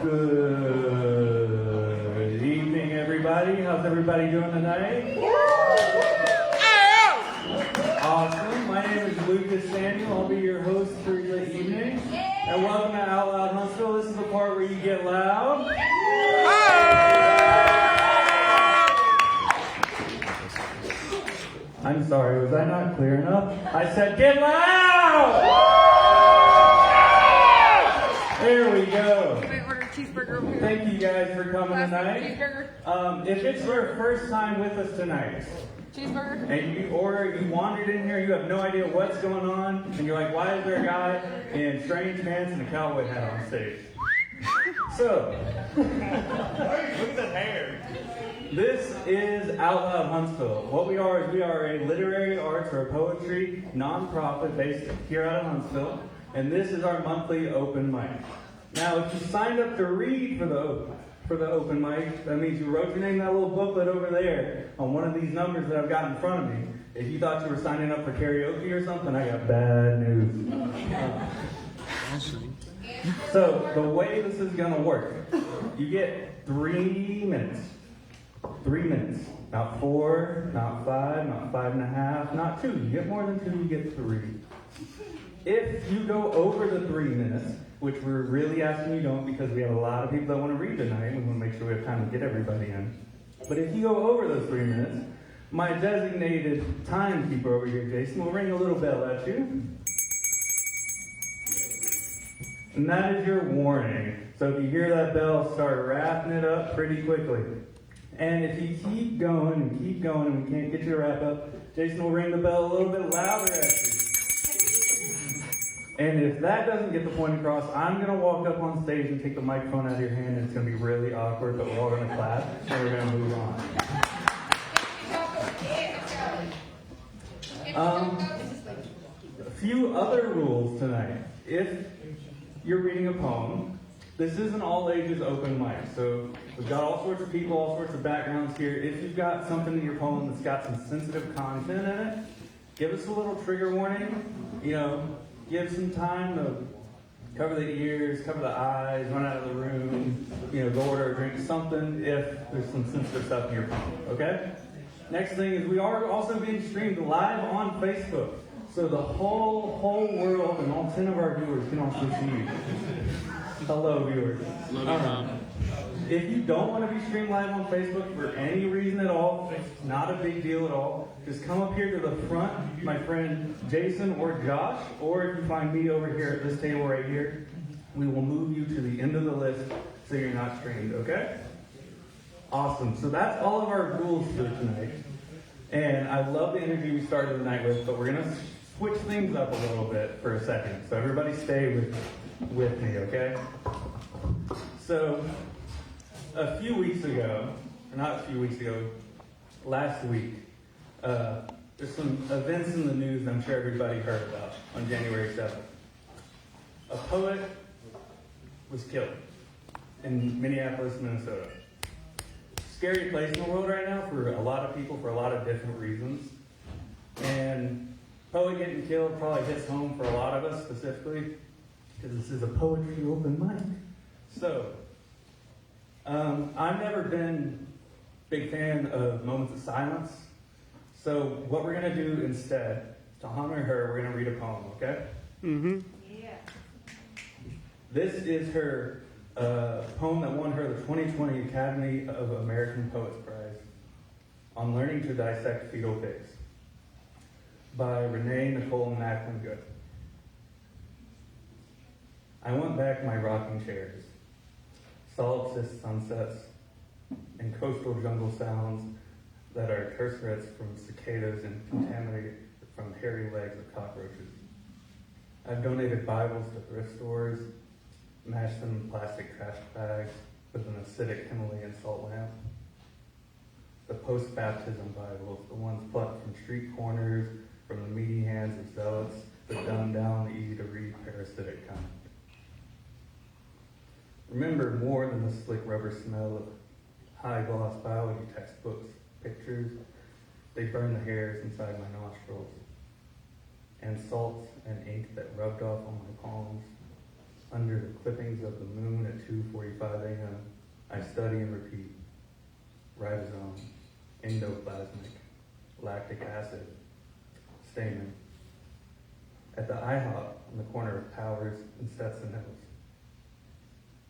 Good evening, everybody. How's everybody doing tonight? Awesome. My name is Lucas Samuel. I'll be your host for the evening. And welcome to Out Loud Huntsville. This is the part where you get loud. I'm sorry, was I not clear enough? I said get loud! There we go. Can I order a cheeseburger over here? Thank you guys for coming tonight. Cheeseburger. If it's your first time with us tonight, Cheeseburger. and you wandered in here, you have no idea what's going on, and you're like, why is there a guy in strange pants and a cowboy hat on stage? So, look at the hair. This is Out Loud Huntsville. What we are is we are a literary arts or a poetry nonprofit based here out of Huntsville, and this is our monthly open mic. Now, if you signed up to read for the open mic, that means you wrote your name in that little booklet over there on one of these numbers that I've got in front of me. If you thought you were signing up for karaoke or something, I got bad news. So, the way this is going to work, you get 3 minutes. 3 minutes. Not 4, not 5, not 5.5, not 2. You get more than 2, you get 3. If you go over the 3 minutes, which we're really asking you don't because we have a lot of people that want to read tonight, and we want to make sure we have time to get everybody in. But if you go over those 3 minutes, my designated timekeeper over here, Jason, will ring a little bell at you. And that is your warning. So if you hear that bell, start wrapping it up pretty quickly. And if you keep going and we can't get you to wrap up, Jason will ring the bell a little bit louder at you. And if that doesn't get the point across, I'm going to walk up on stage and take the microphone out of your hand, and it's going to be really awkward, but we're all going to clap, and we're going to move on. A few other rules tonight. If you're reading a poem, this is an all-ages open mic, so we've got all sorts of people, all sorts of backgrounds here. If you've got something in your poem that's got some sensitive content in it, give us a little trigger warning. Give some time to cover the ears, cover the eyes, run out of the room, go order a drink, something if there's some sensitive stuff in your poem, okay? Next thing is we are also being streamed live on Facebook. So the whole world and all 10 of our viewers can also see you. Hello, viewers. If you don't want to be streamed live on Facebook for any reason at all, it's not a big deal at all. Just come up here to the front, my friend Jason or Josh, or if you find me over here at this table right here, we will move you to the end of the list so you're not streamed, okay? Awesome. So that's all of our rules for tonight. And I love the energy we started the night with, but we're going to switch things up a little bit for a second. So everybody stay with me, okay? So a few weeks ago, or not a few weeks ago, last week, there's some events in the news I'm sure everybody heard about on January 7th. A poet was killed in Minneapolis, Minnesota. Scary place in the world right now for a lot of people for a lot of different reasons. And poet getting killed probably hits home for a lot of us specifically because this is a poetry open mic. So, I've never been a big fan of moments of silence. So what we're going to do instead, to honor her, we're going to read a poem, okay? Mm-hmm. Yeah. This is her poem that won her the 2020 Academy of American Poets Prize on Learning to Dissect Fetal Pigs by Renee Nicole Macklin Good. I want back my rocking chairs, solipsist sunsets, and coastal jungle sounds that are terse threats from cicadas and contaminated from hairy legs of cockroaches. I've donated Bibles to thrift stores, mashed them in plastic trash bags with an acidic Himalayan salt lamp. The post-baptism Bibles, the ones plucked from street corners, from the meaty hands of zealots, the dumbed down, easy-to-read, parasitic kind. Remember more than the slick rubber smell of high-gloss biology textbooks, pictures. They burn the hairs inside my nostrils, and salts and ink that rubbed off on my palms. Under the clippings of the moon at 2:45 a.m., I study and repeat. Ribosome, endoplasmic, lactic acid, stamen. At the IHOP on the corner of Powers and Stetson Hills.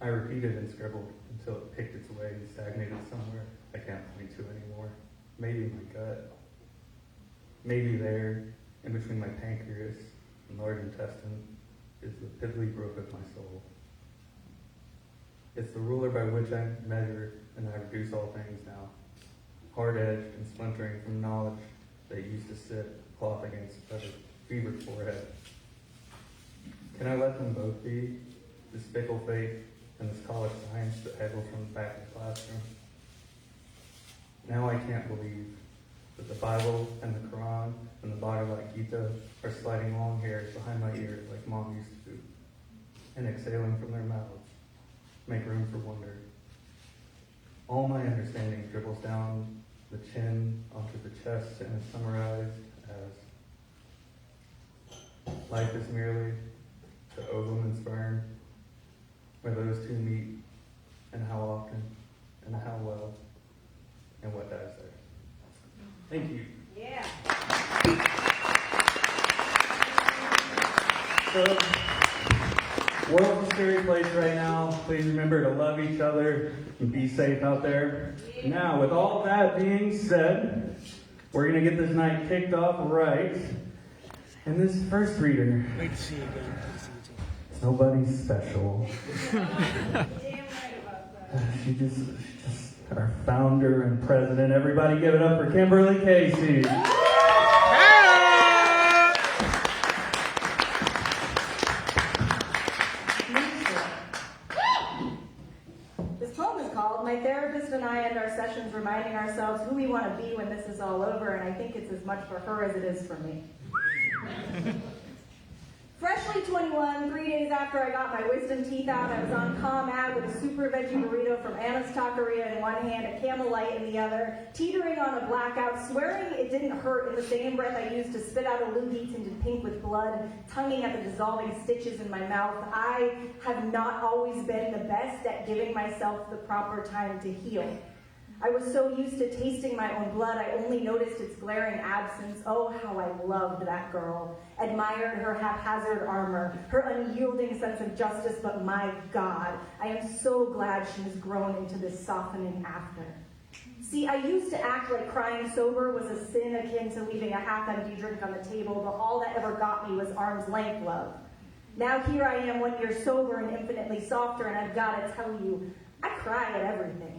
I repeated and scribbled until it picked its way and stagnated somewhere I can't point to anymore. Maybe my gut. Maybe there, in between my pancreas and large intestine, is the piddly brook of my soul. It's the ruler by which I measure and I reduce all things now, hard-edged and splintering from knowledge that used to sit cloth against a fevered forehead. Can I let them both be, this fickle faith and this college science that heckles from the back of the classroom? Now I can't believe that the Bible and the Quran and the Bhagavad Gita are sliding long hairs behind my ears like Mom used to do, and exhaling from their mouths. Make room for wonder. All my understanding dribbles down the chin onto the chest and is summarized as life is merely the ovum and sperm, where those two meet, and how often, and how well, and what dies there. Thank you. Yeah. So, world's a scary place right now. Please remember to love each other and be safe out there. Now, with all that being said, we're going to get this night kicked off right. And this first reader, Great to see you again. nobody's special. Damn right about that. She's just our founder and president. Everybody give it up for Kimberly Casey. This poem is called My Therapist and I End Our Sessions Reminding Ourselves Who We Want to Be When This Is All Over, and I think it's as much for her as it is for me. Freshly 21, 3 days after I got my wisdom teeth out, I was on ComAd with a super veggie burrito from Anna's Taqueria in one hand, a Camel Light in the other, teetering on a blackout, swearing it didn't hurt in the same breath I used to spit out a loogie tinted pink with blood, tonguing at the dissolving stitches in my mouth. I have not always been the best at giving myself the proper time to heal. I was so used to tasting my own blood, I only noticed its glaring absence. Oh, how I loved that girl. Admired her haphazard armor, her unyielding sense of justice, but my God, I am so glad she has grown into this softening after. See, I used to act like crying sober was a sin akin to leaving a half-empty drink on the table, but all that ever got me was arm's length love. Now here I am 1 year sober and infinitely softer, and I've got to tell you, I cry at everything.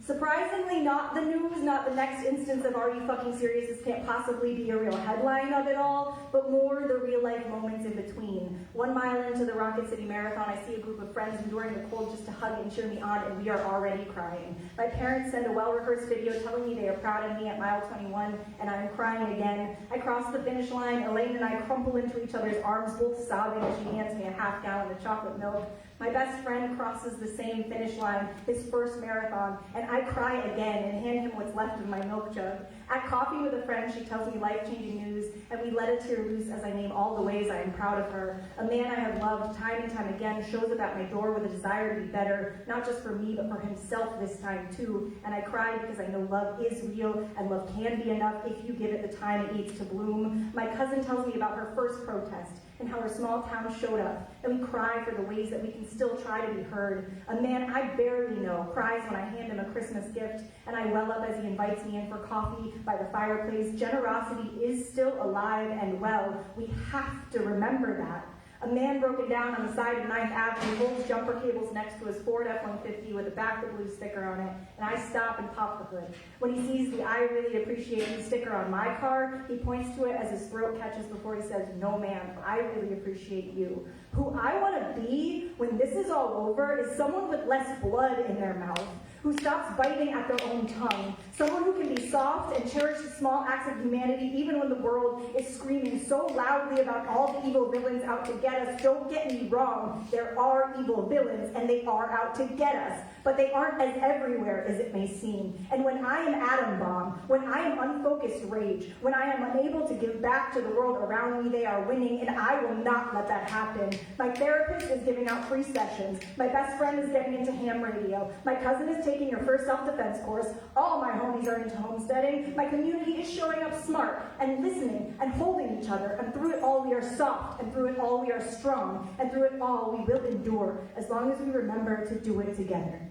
Surprisingly, not the news, not the next instance of Are You Fucking Serious? This can't possibly be a real headline of it all, but more the real-life moments in between. 1 mile into the Rocket City Marathon, I see a group of friends enduring the cold just to hug and cheer me on, and we are already crying. My parents send a well-rehearsed video telling me they are proud of me at mile 21, and I am crying again. I cross the finish line. Elaine and I crumple into each other's arms, both sobbing as she hands me a half gallon of chocolate milk. My best friend crosses the same finish line, his first marathon, and I cry again and hand him what's left of my milk jug. At coffee with a friend, she tells me life-changing news, and we let a tear loose as I name all the ways I am proud of her. A man I have loved time and time again shows up at my door with a desire to be better, not just for me, but for himself this time too. And I cry because I know love is real, and love can be enough if you give it the time it needs to bloom. My cousin tells me about her first protest, and how her small town showed up, and we cry for the ways that we can still try to be heard. A man I barely know cries when I hand him a Christmas gift, and I well up as he invites me in for coffee by the fireplace. Generosity is still alive and well. We have to remember that. A man broken down on the side of 9th Avenue holds jumper cables next to his Ford F-150 with a Back the Blue sticker on it, and I stop and pop the hood. When he sees the I really appreciate you sticker on my car, he points to it as his throat catches before he says, no ma'am, I really appreciate you. Who I want to be when this is all over is someone with less blood in their mouth. who stops biting at their own tongue, someone who can be soft and cherish the small acts of humanity even when the world is screaming so loudly about all the evil villains out to get us. Don't get me wrong, there are evil villains and they are out to get us, but they aren't as everywhere as it may seem. And when I am atom bomb, when I am unfocused rage, when I am unable to give back to the world around me, they are winning, and I will not let that happen. My therapist is giving out free sessions. My best friend is getting into ham radio. My cousin is taking her first self-defense course. All my homies are into homesteading. My community is showing up smart and listening and holding each other. And through it all we are soft, and through it all we are strong, and through it all we will endure, as long as we remember to do it together.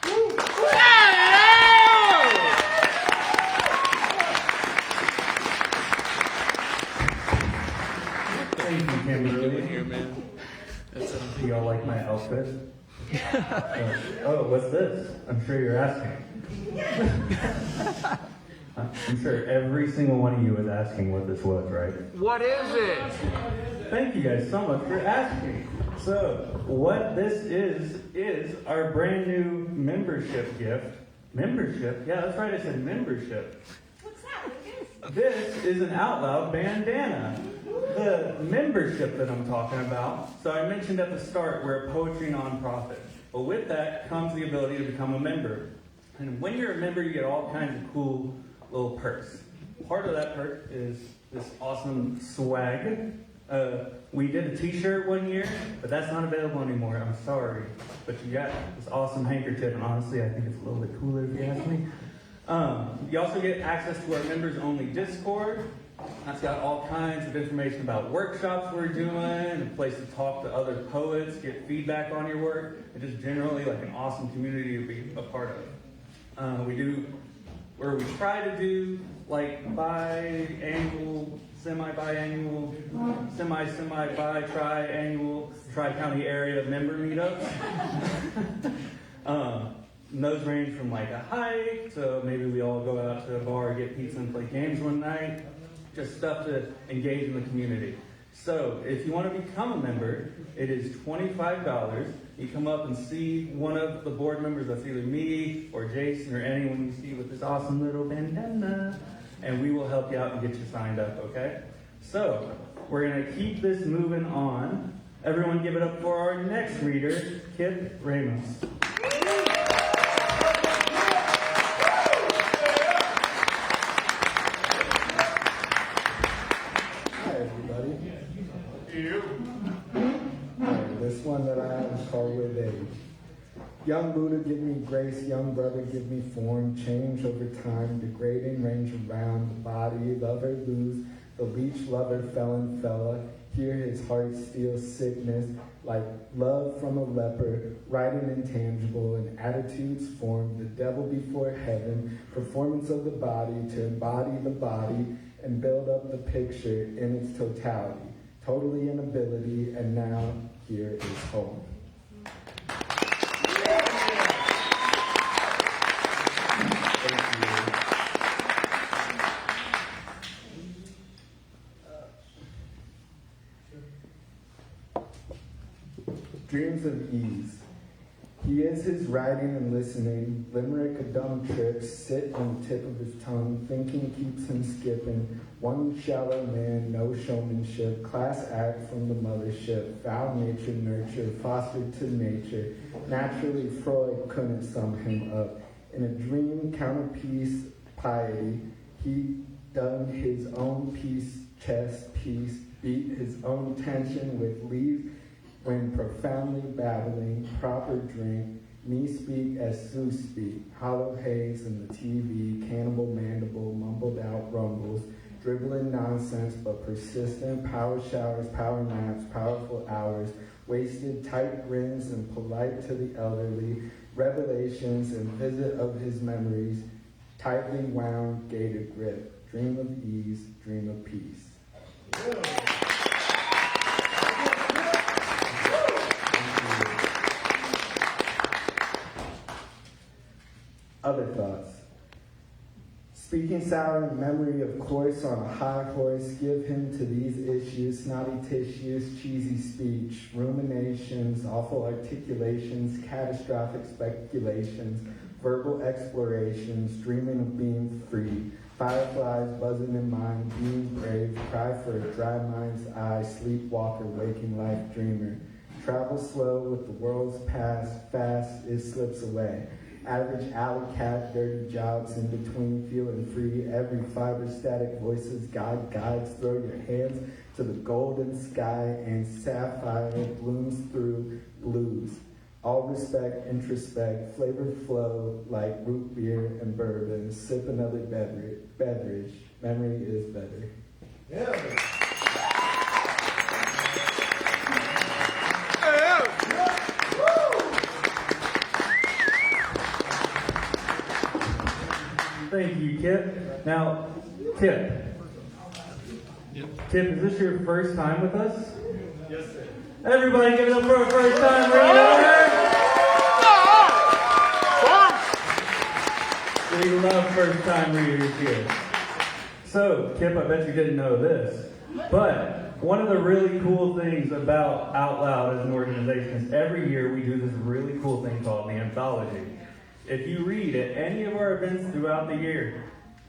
Woo! Thank you, Kimberly. Here, man. Do y'all like my outfit? Oh, what's this? I'm sure you're asking. I'm sure every single one of you is asking what this was, right? What is it? Thank you guys so much for asking. So, what this is our brand new membership gift. Membership? Yeah, that's right, I said membership. What's that? This is an Out Loud bandana. The membership that I'm talking about. So I mentioned at the start, we're a poetry nonprofit. But with that comes the ability to become a member. And when you're a member, you get all kinds of cool little perks. Part of that perk is this awesome swag. We did a t-shirt one year, but that's not available anymore. I'm sorry. But you got this awesome handkerchief, and honestly, I think it's a little bit cooler if you ask me. You also get access to our members-only Discord. That's got all kinds of information about workshops we're doing, a place to talk to other poets, get feedback on your work, and just generally like an awesome community to be a part of. We try to do like biannual, semi-biannual, semi-bi, tri-annual, tri-county area member meetups. And those range from like a hike to maybe we all go out to a bar, get pizza, and play games one night. Just stuff to engage in the community. So if you want to become a member, it is $25. You come up and see one of the board members. That's either me or Jason or anyone you see with this awesome little bandana, and we will help you out and get you signed up, okay? So we're going to keep this moving on. Everyone give it up for our next reader, Kip Ramos. This one that I have is called With Age. Young Buddha, give me grace. Young brother, give me form. Change over time, degrading range around the body. Lover lose, the leech lover, felon fella. Hear his heart steal sickness, like love from a leper. Writing intangible, and attitudes form. The devil before heaven, performance of the body to embody the body and build up the picture in its totality. Totally inability, and now here is home. Dreams of ease. He is his writing and listening. Limerick a dumb trip, sit on the tip of his tongue. Thinking keeps him skipping. One shallow man, no showmanship. Class act from the mothership. Foul nature nurture, fostered to nature. Naturally, Freud couldn't sum him up. In a dream, counterpiece, piety. He done his own piece, chest piece. Beat his own tension with leave. When profoundly babbling, proper drink, me speak as Sue speak, hollow haze in the TV, cannibal mandible, mumbled out rumbles, dribbling nonsense but persistent, power showers, power naps, powerful hours, wasted tight grins and polite to the elderly, revelations and visit of his memories, tightly wound, gated grip, dream of ease, dream of peace. Other thoughts. Speaking sour in memory of course on a high horse, give him to these issues, snotty tissues, cheesy speech, ruminations, awful articulations, catastrophic speculations, verbal explorations, dreaming of being free, fireflies buzzing in mind, being brave, cry for a dry mind's eye, sleepwalker, waking life dreamer, travel slow with the world's past, fast it slips away. Average alley cat, dirty jobs in between, feeling free, every fiber static voices, God guides, throw your hands to the golden sky and sapphire blooms through blues. All respect, introspect, flavored flow like root beer and bourbon, sip another beverage, memory is better. Yeah. Thank you, Kip. Now, Kip. Kip, is this your first time with us? Yes, sir. Everybody give it up for our first time reader! We love first time readers here. So, Kip, I bet you didn't know this, but one of the really cool things about Out Loud as an organization is every year we do this really cool thing called the Anthology. If you read at any of our events throughout the year,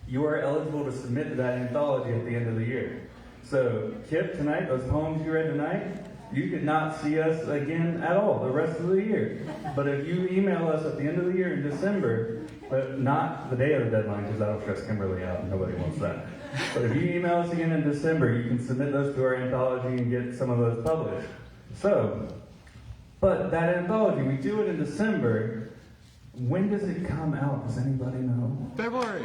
you are eligible to submit to that anthology at the end of the year. So, Kip, tonight, those poems you read tonight, you could not see us again at all the rest of the year. But if you email us at the end of the year in December, but not the day of the deadline, because that'll stress Kimberly out and nobody wants that. But if you email us again in December, you can submit those to our anthology and get some of those published. So, but that anthology, we do it in December. When does it come out? Does anybody know? February.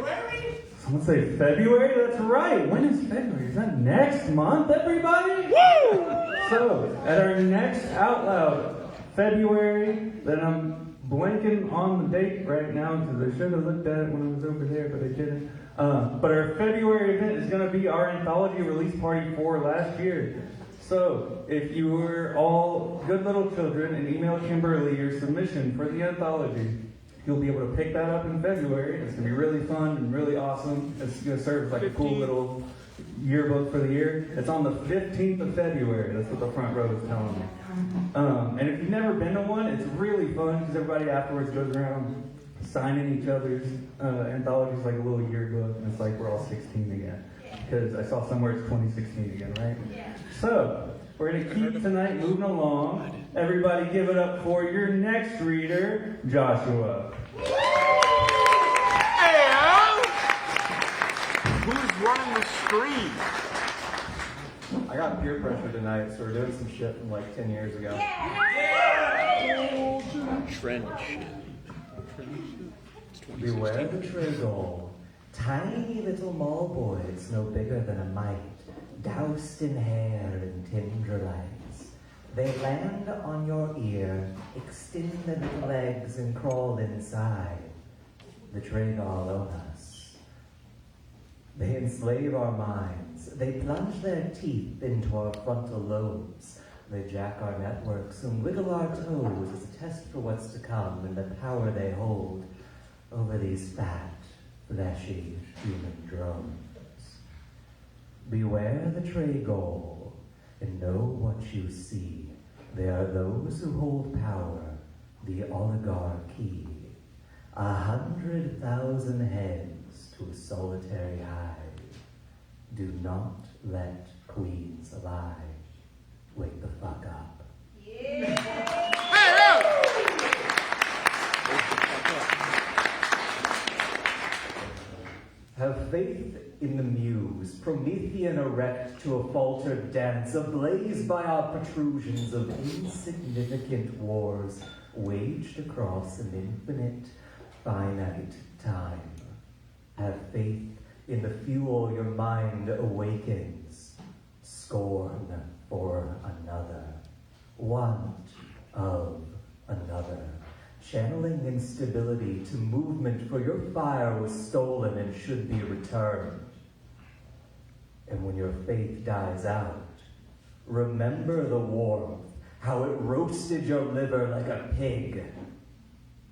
Someone say February? That's right. When is February? Is that next month, everybody? Woo! So, at our next Out Loud, February, then I'm blanking on the date right now because I should have looked at it when I was over there, but I didn't. But our February event is going to be our anthology release party for last year. So, if you were all good little children and email Kimberly your submission for the anthology, you'll be able to pick that up in February. It's going to be really fun and really awesome. It's going to serve as like a cool little yearbook for the year. It's on the 15th of February. That's what the front row is telling me. And if you've never been to one, it's really fun because everybody afterwards goes around signing each other's anthologies like a little yearbook. And it's like we're all 16 again. Because I saw somewhere it's 2016 again, right? Yeah. So, we're going to keep tonight moving along. Everybody give it up for your next reader, Joshua. Who's running the stream? I got peer pressure tonight, so we're doing some shit from like 10 years ago. Trend shit. Beware the Triggle. Tiny little mole boys, no bigger than a mite, doused in hair and tender lights. They land on your ear, extend their little legs and crawl inside. The Triggle own us. They enslave our minds. They plunge their teeth into our frontal lobes. They jack our networks and wiggle our toes as a test for what's to come and the power they hold over these fat, fleshy human drones. Beware the Triggle and know what you see. They are those who hold power, the oligarchy. 100,000 heads to a solitary hive. Do not let queens lie. Wake the fuck up. Have faith in the muse, Promethean erect to a faltered dance, ablaze by our protrusions of insignificant wars waged across an infinite, finite time. Have faith in the fuel your mind awakens, scorn for another, want of another. Channeling instability to movement, for your fire was stolen and should be returned. And when your faith dies out, remember the warmth, how it roasted your liver like a pig.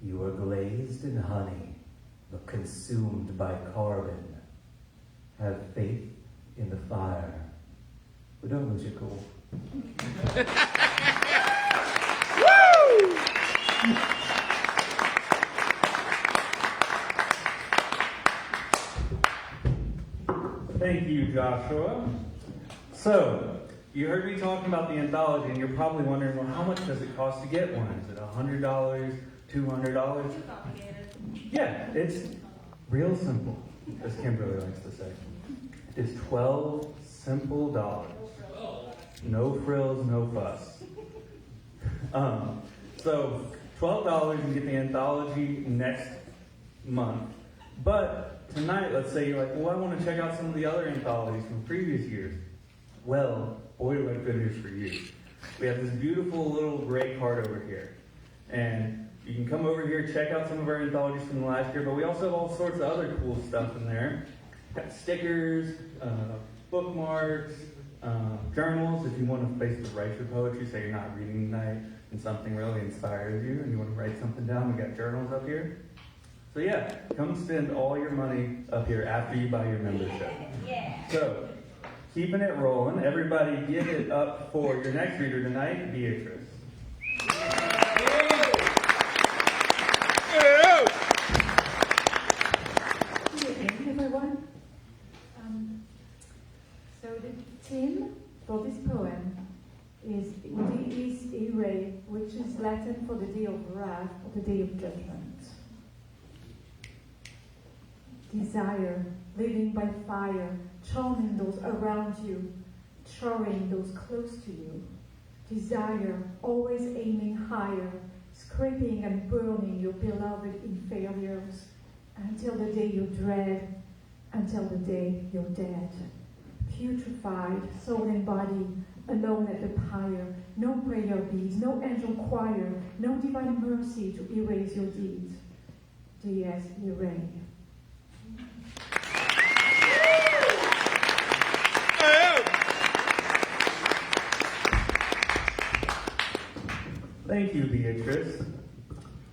You were glazed in honey, but consumed by carbon. have faith in the fire. But don't lose your cool. Thank you, Joshua. So, you heard me talking about the anthology, and you're probably wondering, well, how much does it cost to get one? Is it $100, $200? Yeah, it's real simple, as Kimberly likes to say. It's 12 simple dollars. No frills, no fuss. So, $12, you get the anthology next month. But tonight, let's say you're like, well, I want to check out some of the other anthologies from previous years. Well, boy, do I have good news for you. We have this beautiful little gray card over here. And you can come over here, check out some of our anthologies from the last year, but we also have all sorts of other cool stuff in there. Got stickers, bookmarks, journals, if you want to basically write your poetry, say you're not reading tonight and something really inspires you and you want to write something down, we got journals up here. So yeah, come spend all your money up here after you buy your membership. So, keeping it rolling, everybody give it up for your next reader tonight, Beatrice. Good evening, everyone. So the theme for this poem is irae, which is Latin for the day of wrath or the day of judgment. Desire, living by fire, charming those around you, charring those close to you. Desire, always aiming higher, scraping and burning your beloved inferiors, until the day you dread, until the day you're dead. Putrefied, soul and body, alone at the pyre, no prayer beads, no angel choir, no divine mercy to erase your deeds. Dies irae. Thank you, Beatrice.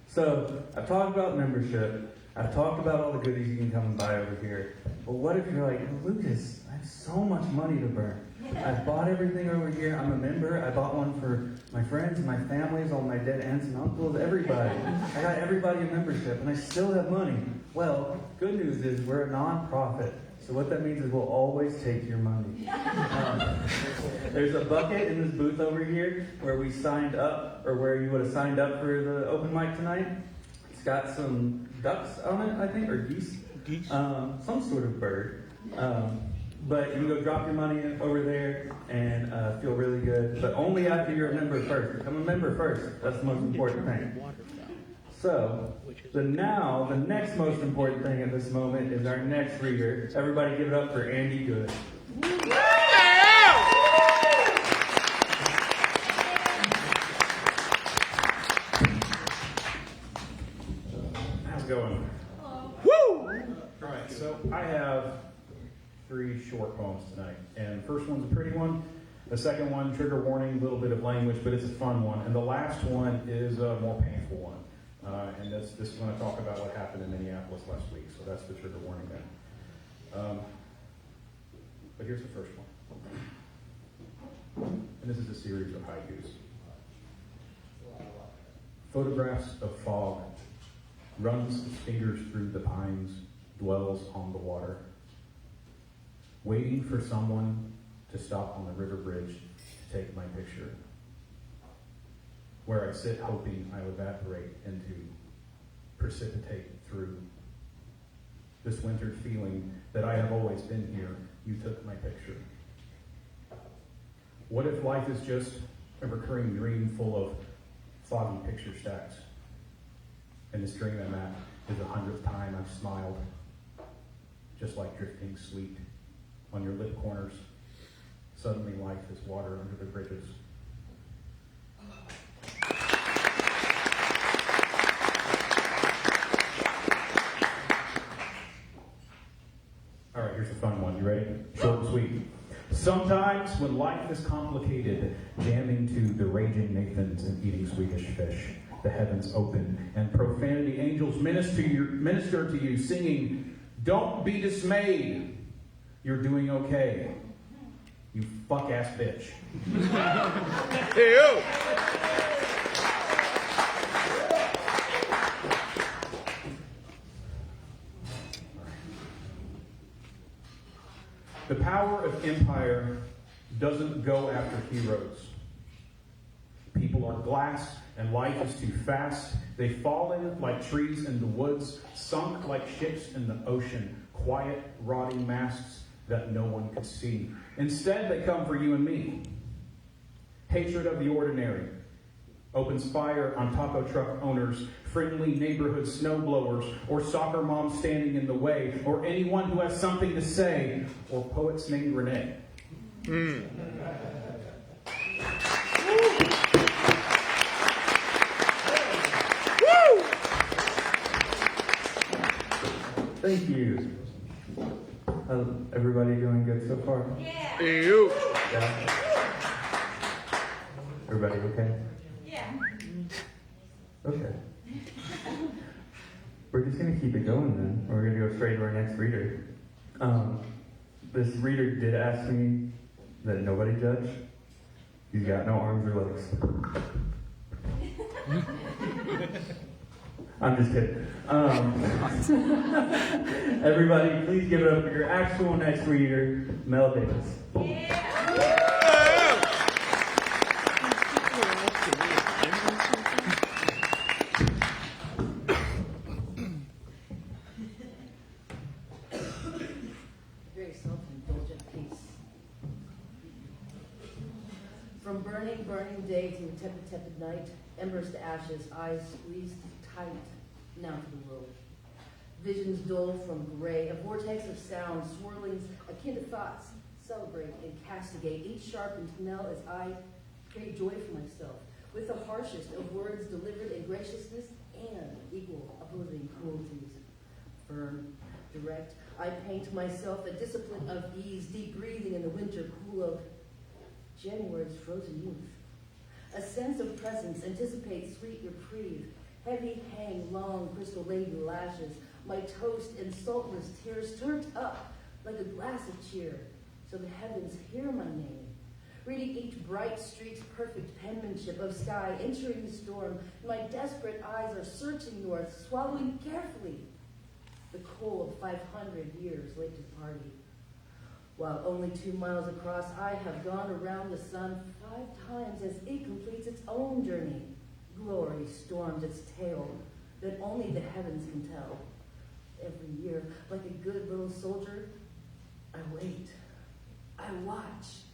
So, I've talked about membership. I've talked about all the goodies you can come and buy over here. But what if you're like, Lucas, I have so much money to burn. I've bought everything over here. I'm a member. I bought one for my friends, my families, all my dead aunts and uncles, everybody. I got everybody a membership, and I still have money. Well, good news is we're a non-profit. So what that means is we'll always take your money. There's a bucket in this booth over here where we signed up, or where you would have signed up for the open mic tonight. It's got some ducks on it, I think, or geese. Some sort of bird. But you can go drop your money over there and feel really good. But only after you're a member first. Become a member first. That's the most important thing. So, the next most important thing at this moment is our next reader. Everybody give it up for Andy Good. How's it going? Woo! Alright, so I have 3 short poems tonight. And the first one's a pretty one. The second one, trigger warning, a little bit of language, but it's a fun one. And the last one is a more painful one. And this is going to talk about what happened in Minneapolis last week. So that's the trigger warning then. But here's the first one. And this is a series of haikus. Photographs of fog. Runs his fingers through the pines. Dwells on the water. Waiting for someone to stop on the river bridge to take my picture. Where I sit hoping I'll evaporate into, precipitate through. This winter feeling that I have always been here, you took my picture. What if life is just a recurring dream full of foggy picture stacks? And this dream I'm at is the 100th time I've smiled, just like drifting sweet on your lip corners. Suddenly life is water under the bridges. All right, here's a fun one. You ready? Short and sweet. Sometimes when life is complicated, jamming to the raging Nathans and eating Swedish fish, the heavens open and profanity angels minister to you, singing, "Don't be dismayed. You're doing okay. You fuck-ass bitch. Hey, you! The power of empire doesn't go after heroes. People are glass, and life is too fast. They fall in like trees in the woods, sunk like ships in the ocean, quiet, rotting masks that no one could see. Instead, they come for you and me. Hatred of the ordinary opens fire on taco truck owners, friendly neighborhood snowblowers, or soccer moms standing in the way, or anyone who has something to say, or poets named Renee. Thank you. Everybody doing good so far? Hey, you! Yeah. Everybody okay? Yeah. Okay. We're just gonna keep it going then. We're gonna go straight to our next reader. This reader did ask me that nobody judge. He's got no arms or legs. I'm just kidding. Everybody, please give it up for your actual next reader, Mel Davis. Very self-indulgent piece. From burning, burning day to tepid, tepid night, embers to ashes, eyes squeezed tight, now to the world. Visions dull from gray, a vortex of sound, swirlings akin to thoughts, celebrate and castigate, each sharpened knell as I crave joy for myself, with the harshest of words delivered in graciousness and equal opposing cruelties. Firm, direct, I paint myself a discipline of ease, deep breathing in the winter cool of January's frozen youth. A sense of presence anticipates sweet reprieve, heavy hang long crystal-laden lashes, my toast and saltless tears turned up like a glass of cheer, so the heavens hear my name. Reading each bright street's perfect penmanship of sky, entering the storm, my desperate eyes are searching north, swallowing carefully the coal of 500 years late to party. While only 2 miles across, I have gone around the sun 5 times as it completes its own journey. Glory storms its tail that only the heavens can tell. Every year, like a good little soldier, I wait, I watch,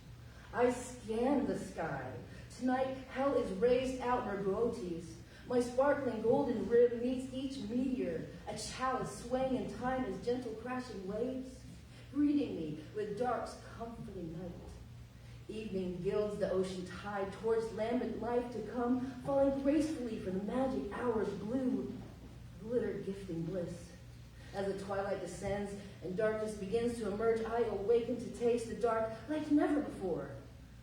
I scan the sky. Tonight, hell is raised out in Nergotes. My sparkling golden rib meets each meteor, a chalice swaying in time as gentle crashing waves, greeting me with dark's comforting night. Evening gilds the ocean tide towards lambent life to come, falling gracefully from the magic hour's blue, glitter gifting bliss. As the twilight descends and darkness begins to emerge, I awaken to taste the dark like never before,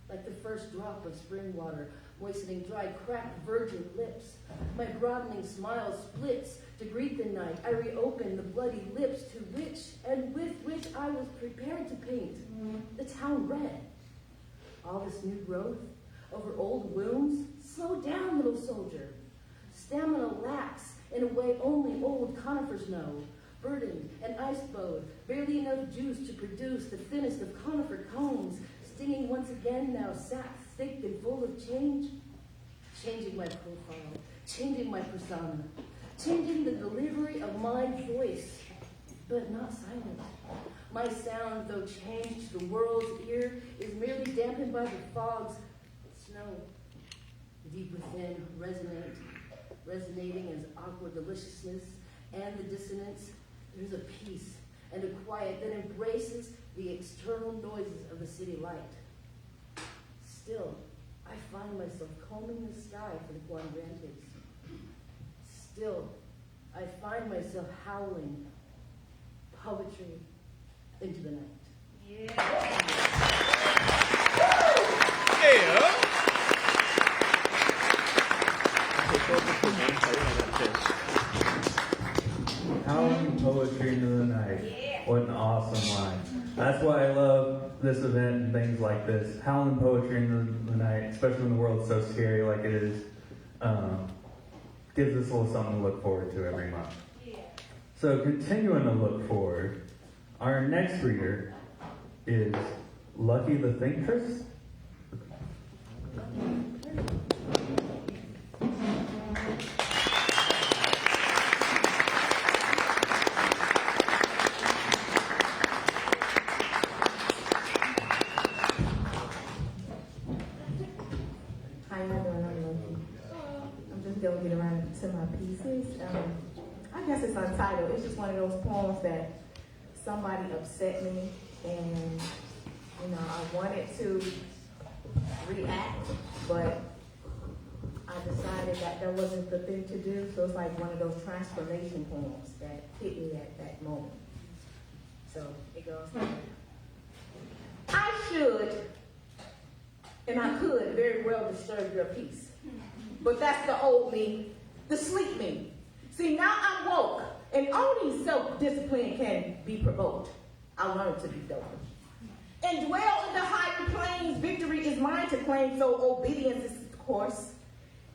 like the first drop of spring water, moistening dry, cracked virgin lips. My broadening smile splits to greet the night. I reopen the bloody lips to which and with which I was prepared to paint the town red. All this new growth over old wounds? Slow down, little soldier. Stamina lacks in a way only old conifers know. Burdened and ice-bowed, barely enough juice to produce the thinnest of conifer cones, stinging once again now sapped, thick and full of change. Changing my profile, changing my persona, changing the delivery of my voice, but not silent. My sound, though changed to the world's ear, is merely dampened by the fog's snow. Deep within, resonating as awkward deliciousness and the dissonance, there's a peace and a quiet that embraces the external noises of the city light. Still, I find myself combing the sky for the Guangrantes. Still, I find myself howling poetry into the night. Yeah. Howling poetry into the night. What an awesome line. That's why I love this event and things like this. Howling poetry in the night, especially when the world's so scary like it is, gives us a little something to look forward to every month. So continuing to look forward, our next reader is Lucky the Thintress. How y'all doing? I'm Lucky. I'm just gonna get around to my pieces. I guess it's untitled. It's just one of those poems that somebody upset me, and I wanted to react, but I decided that wasn't the thing to do. So it's like one of those transformation poems that hit me at that moment. So it goes. I should, and I could very well disturb your peace. But that's the old me, the sleep me. See, now I'm woke, and only self-discipline can be provoked. I learned to be dope. And dwell in the higher planes, victory is mine to claim, so obedience is the course.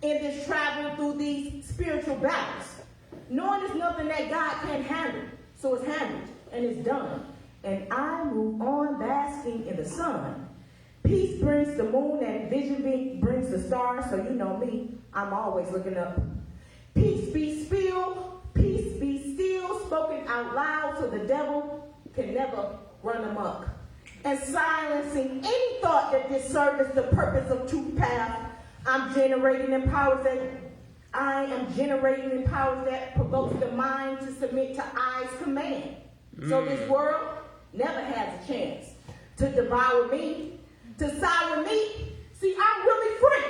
In this travel through these spiritual battles, knowing there's nothing that God can't handle, so it's handled, and it's done. And I move on basking in the sun. Peace brings the moon and vision brings the stars, so you know me, I'm always looking up. Peace be still, peace be still, spoken out loud so the devil can never run amok. And silencing any thought that disservices the purpose of truth path, I am generating in powers that provokes the mind to submit to I's command. So this world never has a chance to devour me, to side with me. See, I'm really free.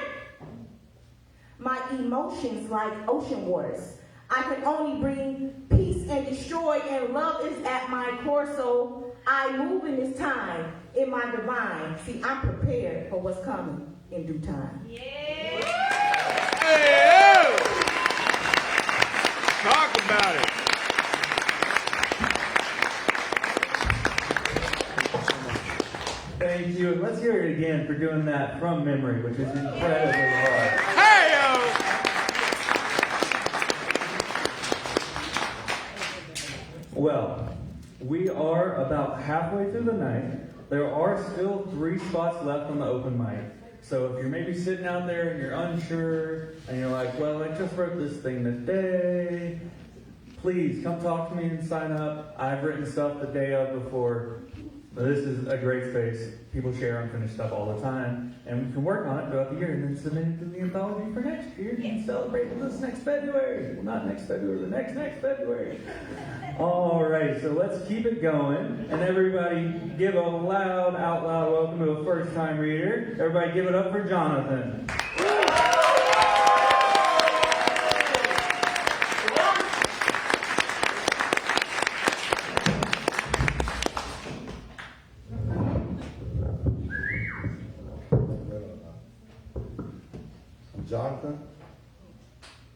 My emotions like ocean waters. I can only bring peace and destroy, and love is at my core, so I move in this time in my divine. See, I'm prepared for what's coming in due time. Hey, talk about it. Thank you. And let's hear it again for doing that from memory, which is incredibly hard. Well, we are about halfway through the night. There are still 3 spots left on the open mic. So if you're maybe sitting out there and you're unsure, and you're like, well, I just wrote this thing today, please come talk to me and sign up. I've written stuff the day of before. But this is a great space. People share unfinished stuff all the time, and we can work on it throughout the year and then submit it to the anthology for next year and celebrate this next February. Well, not next February, the next February. All right, so let's keep it going, and everybody give a loud, out loud welcome to a first-time reader. Everybody give it up for Jonathan. Jonathan,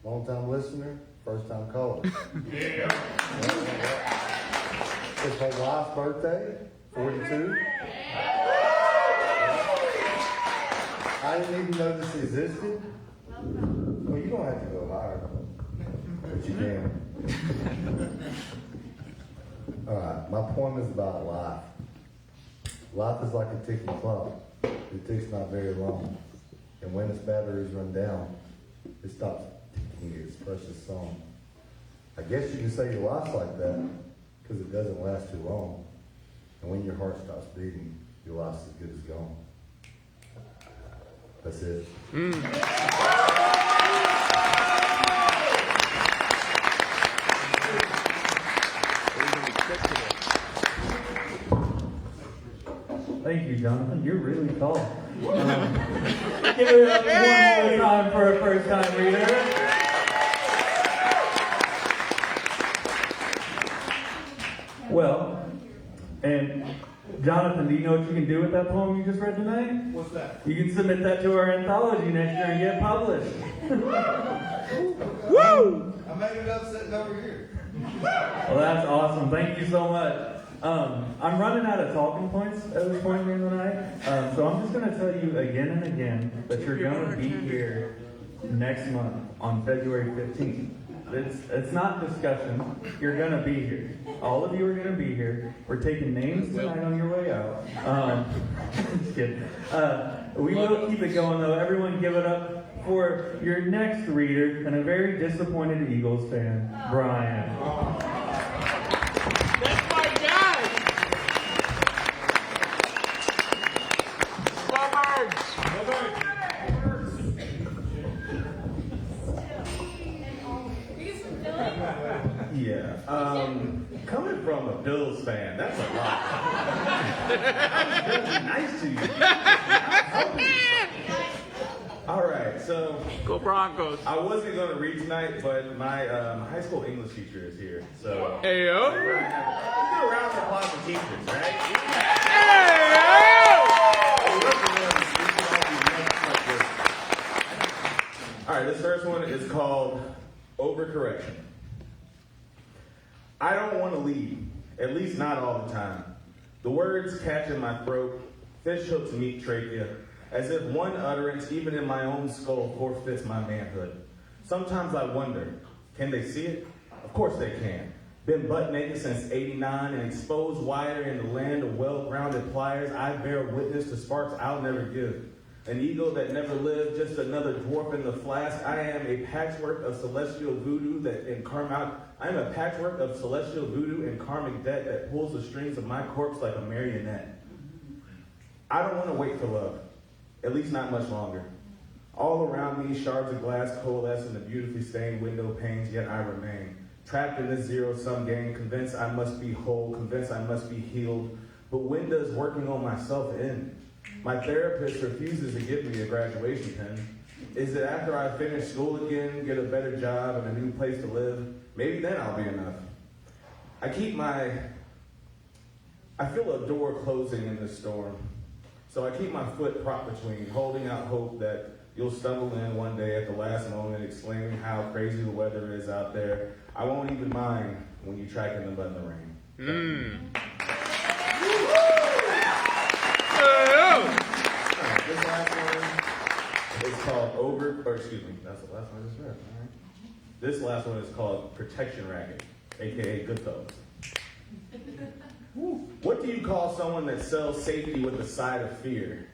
long-time listener, first-time caller. Yeah. It's my wife's birthday, 42. I didn't even know this existed. Well, you don't have to go higher, but you can. All right, my poem is about life. Life is like a ticking clock. It ticks not very long. And when its batteries run down, it stops ticking its precious song. I guess you can say your life's like that, because it doesn't last too long. And when your heart stops beating, your life's as good as gone. That's it. Thank you, Jonathan. You're really tall. Give it up one more time for a first-time reader. Well, and Jonathan, do you know what you can do with that poem you just read tonight? What's that? You can submit that to our anthology next year and get published. Woo! I made it up sitting over here. Well, that's awesome. Thank you so much. I'm running out of talking points at this point in the night, so I'm just going to tell you again and again that you're going to be here next month on February 15th. It's not discussion. You're going to be here. All of you are going to be here. We're taking names tonight on your way out. Just kidding. We will keep it going, though. Everyone give it up for your next reader and a very disappointed Eagles fan, Brian. That's my guy. Yeah. Coming from a Bills fan, that's a lot. I was gonna be nice to you. All right, so Go Broncos. I wasn't going to read tonight, but my high school English teacher is here. So Hey yo. let's do a round of applause for teachers, right? Hey yo. All right, this first one is called Overcorrection. I don't want to leave, at least not all the time. The words catch in my throat, fish hooks meet trachea, as if one utterance, even in my own skull, forfeits my manhood. Sometimes I wonder, can they see it? Of course they can. Been butt naked since '89 and exposed wider in the land of well-grounded pliers, I bear witness to sparks I'll never give. An ego that never lived, just another dwarf in the flask. I am a patchwork of celestial voodoo I am a patchwork of celestial voodoo and karmic debt that pulls the strings of my corpse like a marionette. I don't want to wait for love, at least not much longer. All around me, shards of glass coalesce in the beautifully stained window panes, yet I remain. Trapped in this zero-sum game, convinced I must be whole, convinced I must be healed. But when does working on myself end? My therapist refuses to give me a graduation pin. Is it after I finish school again, get a better job and a new place to live? Maybe then I'll be enough. I feel a door closing in this storm. So I keep my foot propped between, holding out hope that you'll stumble in one day at the last moment, exclaiming how crazy the weather is out there. I won't even mind when you track in the mud in the rain. This last one is called that's the last one I just read. All right. This last one is called Protection Racket, aka Goodfellas. What do you call someone that sells safety with a side of fear?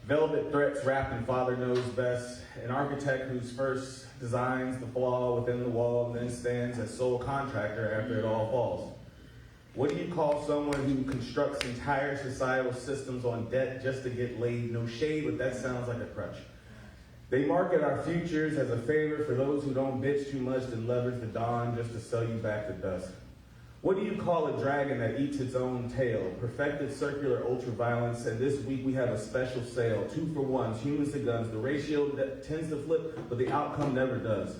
Velvet threats wrapped in Father Knows Best, an architect whose first designs the flaw within the wall and then stands as sole contractor after it all falls. What do you call someone who constructs entire societal systems on debt just to get laid? No shade, but that sounds like a crutch. They market our futures as a favor for those who don't bitch too much and leverage the dawn just to sell you back to dust. What do you call a dragon that eats its own tail? Perfected circular ultraviolence, and this week we have a special sale. 2 for 1, humans to guns. The ratio tends to flip, but the outcome never does.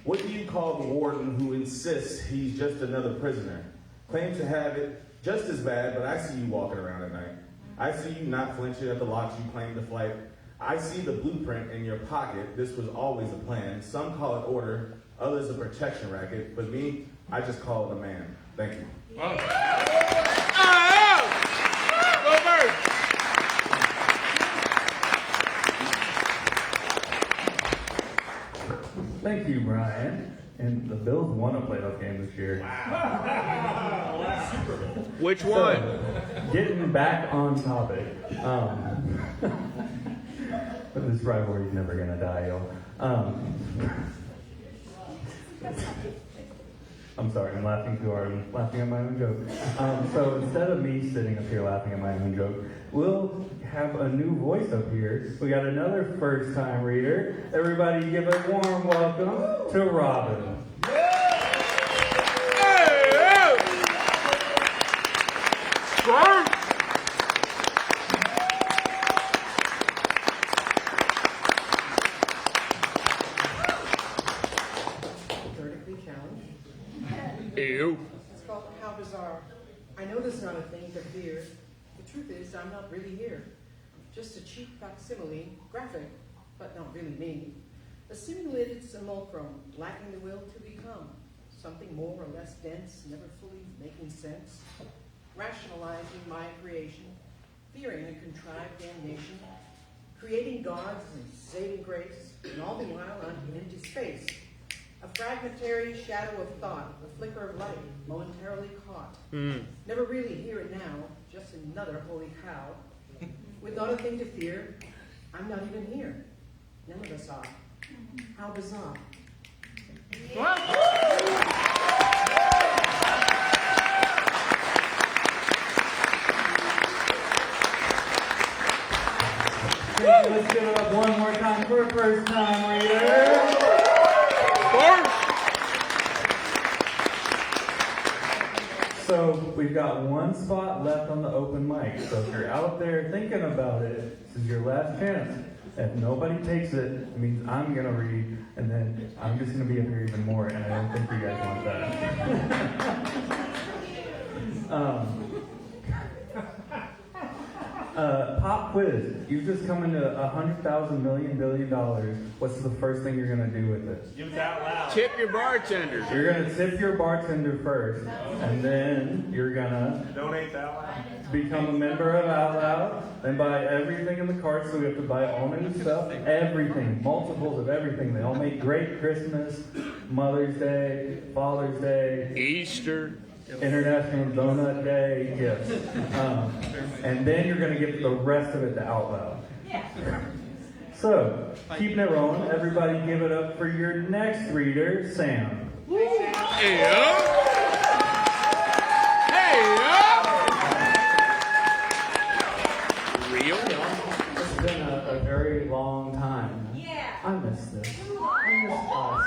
What do you call the warden who insists he's just another prisoner? Claims to have it just as bad, but I see you walking around at night. I see you not flinching at the locks you claim to flight. I see the blueprint in your pocket. This was always a plan. Some call it order, others a protection racket, but me, I just call it a man. Thank you. Go Birds! Thank you, Brian. And the Bills won a playoff game this year. Which one? So, getting back on topic. This rivalry's never gonna die, y'all. I'm sorry, I'm laughing too hard. I'm laughing at my own joke. So instead of me sitting up here laughing at my own joke, we'll have a new voice up here. We got another first-time reader. Everybody give a warm welcome to Robin. Vertically challenged. Ew. It's called How Bizarre. I know this is not a thing to fear. The truth is, I'm not really here. Just a cheap facsimile, graphic, but not really me. A simulated simulacrum, lacking the will to become. Something more or less dense, never fully making sense. rationalizing my creation, fearing a contrived damnation, creating gods and saving grace, and all the while on empty space. A fragmentary shadow of thought, a flicker of light, momentarily caught. Never really here and now, just another holy cow. With not a thing to fear, I'm not even here. None of us are. How bizarre. Let's give it up one more time for a first time reader. So we've got one spot left on the open mic. So if you're out there thinking about it, this is your last chance. If nobody takes it, it means I'm going to read, and then I'm just going to be up here even more, and I don't think you guys want that. Pop quiz. You've just come into $100,000 million billion. What's the first thing you're going to do with it? Give it out loud. Tip your bartender. You're going to tip your bartender first, and then you're going to donate to Out Loud. Become a member of Out Loud, then buy everything in the cart, so we have to buy all new stuff, everything, multiples of everything. They all make great Christmas, Mother's Day, Father's Day, Easter, International Donut Day gifts. And then you're going to give the rest of it to Out Loud. So, keeping it rolling, everybody give it up for your next reader, Sam. Real? It's been a very long time. Yeah. I miss this. I miss us.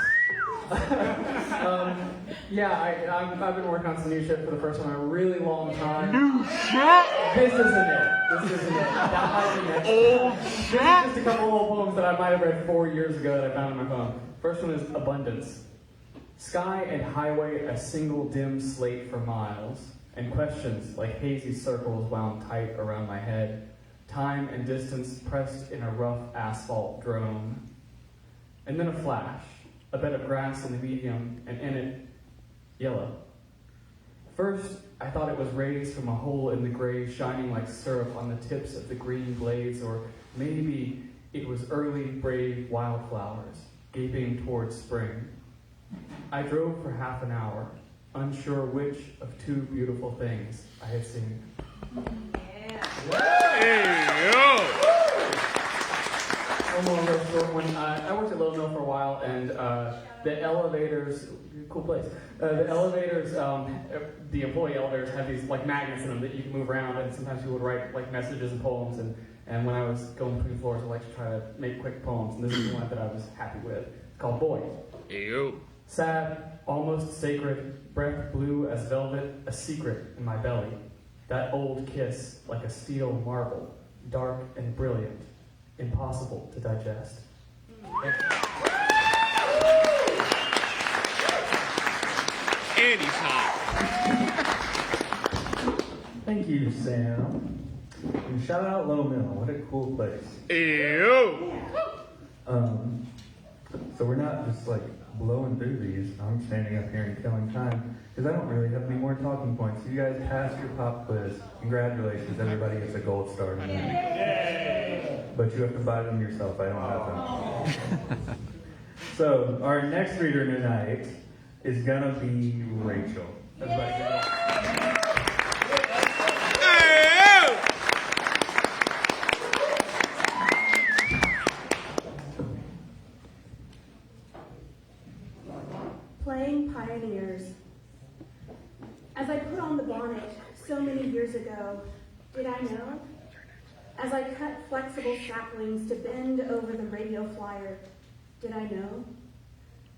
I've been working on some new shit for the first time in a really long time. New shit? This isn't it. That might be next. Old shit? Just a couple old poems that I might have read 4 years ago that I found in my phone. First one is Abundance. Sky and highway, a single dim slate for miles, and questions like hazy circles wound tight around my head. Time and distance pressed in a rough asphalt drone. And then a flash, a bed of grass in the medium, and in it, yellow. First, I thought it was rays from a hole in the gray shining like syrup on the tips of the green blades, or maybe it was early brave wildflowers gaping towards spring. I drove for half an hour, unsure which of two beautiful things I had seen. Hey, yo! One more real short one. I worked at Little Mill for a while, and the elevators, cool place. The elevators, the employee elevators have these like magnets in them that you can move around, and sometimes people would write like messages and poems. And when I was going between floors, I like to try to make quick poems, and this is the one that I was happy with. It's called Boy. Yo. Sad, almost sacred, breath blue as velvet, a secret in my belly. That old kiss, like a steel marble, dark and brilliant, impossible to digest. And he's hot. Thank you, Sam. And shout out Little Mill. What a cool place. Ew. So we're not just like blowing through these. I'm standing up here and killing time because I don't really have any more talking points. You guys passed your pop quiz. Congratulations, everybody gets a gold star tonight. But you have to buy them yourself. I don't have them. So our next reader tonight is gonna be Rachel. Everybody give it up. Playing pioneers. As I put on the bonnet so many years ago, did I know? As I cut flexible saplings to bend over the radio flyer, did I know?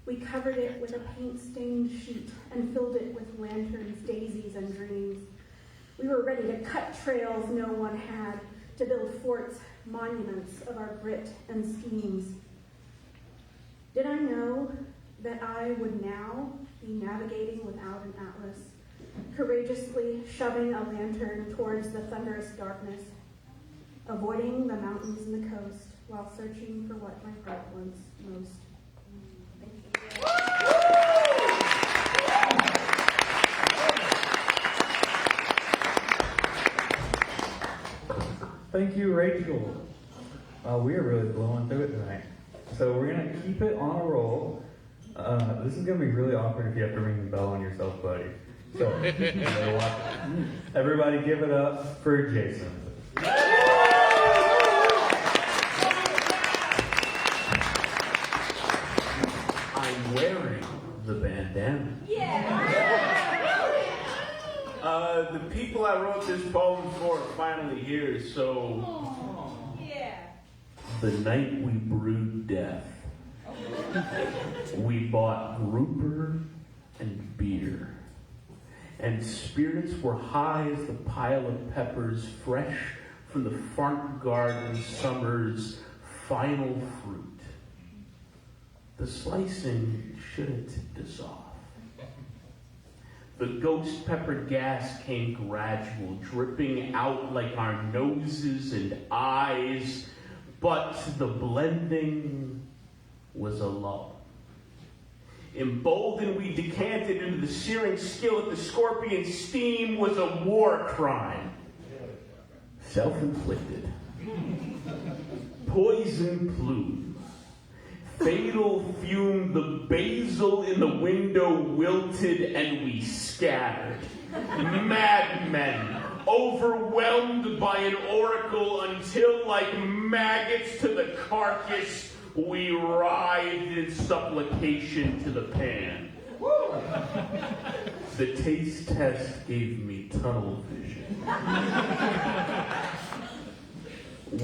We covered it with a paint-stained sheet and filled it with lanterns, daisies, and dreams. We were ready to cut trails no one had, to build forts, monuments of our grit and schemes. Did I know that I would now be navigating without an atlas, courageously shoving a lantern towards the thunderous darkness, avoiding the mountains and the coast while searching for what my heart wants most? Thank you. Thank you, Rachel. We are really blowing through it tonight. So we're going to keep it on a roll. This is going to be really awkward if you have to ring the bell on yourself, buddy. So, everybody give it up for Jason. I'm wearing the bandana. The people I wrote this poem for are finally here, so... The night we brewed death, we bought grouper and beer, and spirits were high as the pile of peppers fresh from the front garden summer's final fruit. The slicing should have tipped us off. The ghost pepper gas came gradual, dripping out like our noses and eyes, but the blending was a lull. Emboldened, we decanted into the searing skillet. The scorpion steam was a war crime. Self-inflicted. Poison plume. Fatal fume. The basil in the window wilted and we scattered. Madmen. Overwhelmed by an oracle until, like maggots to the carcass, we writhed in supplication to the pan. The taste test gave me tunnel vision.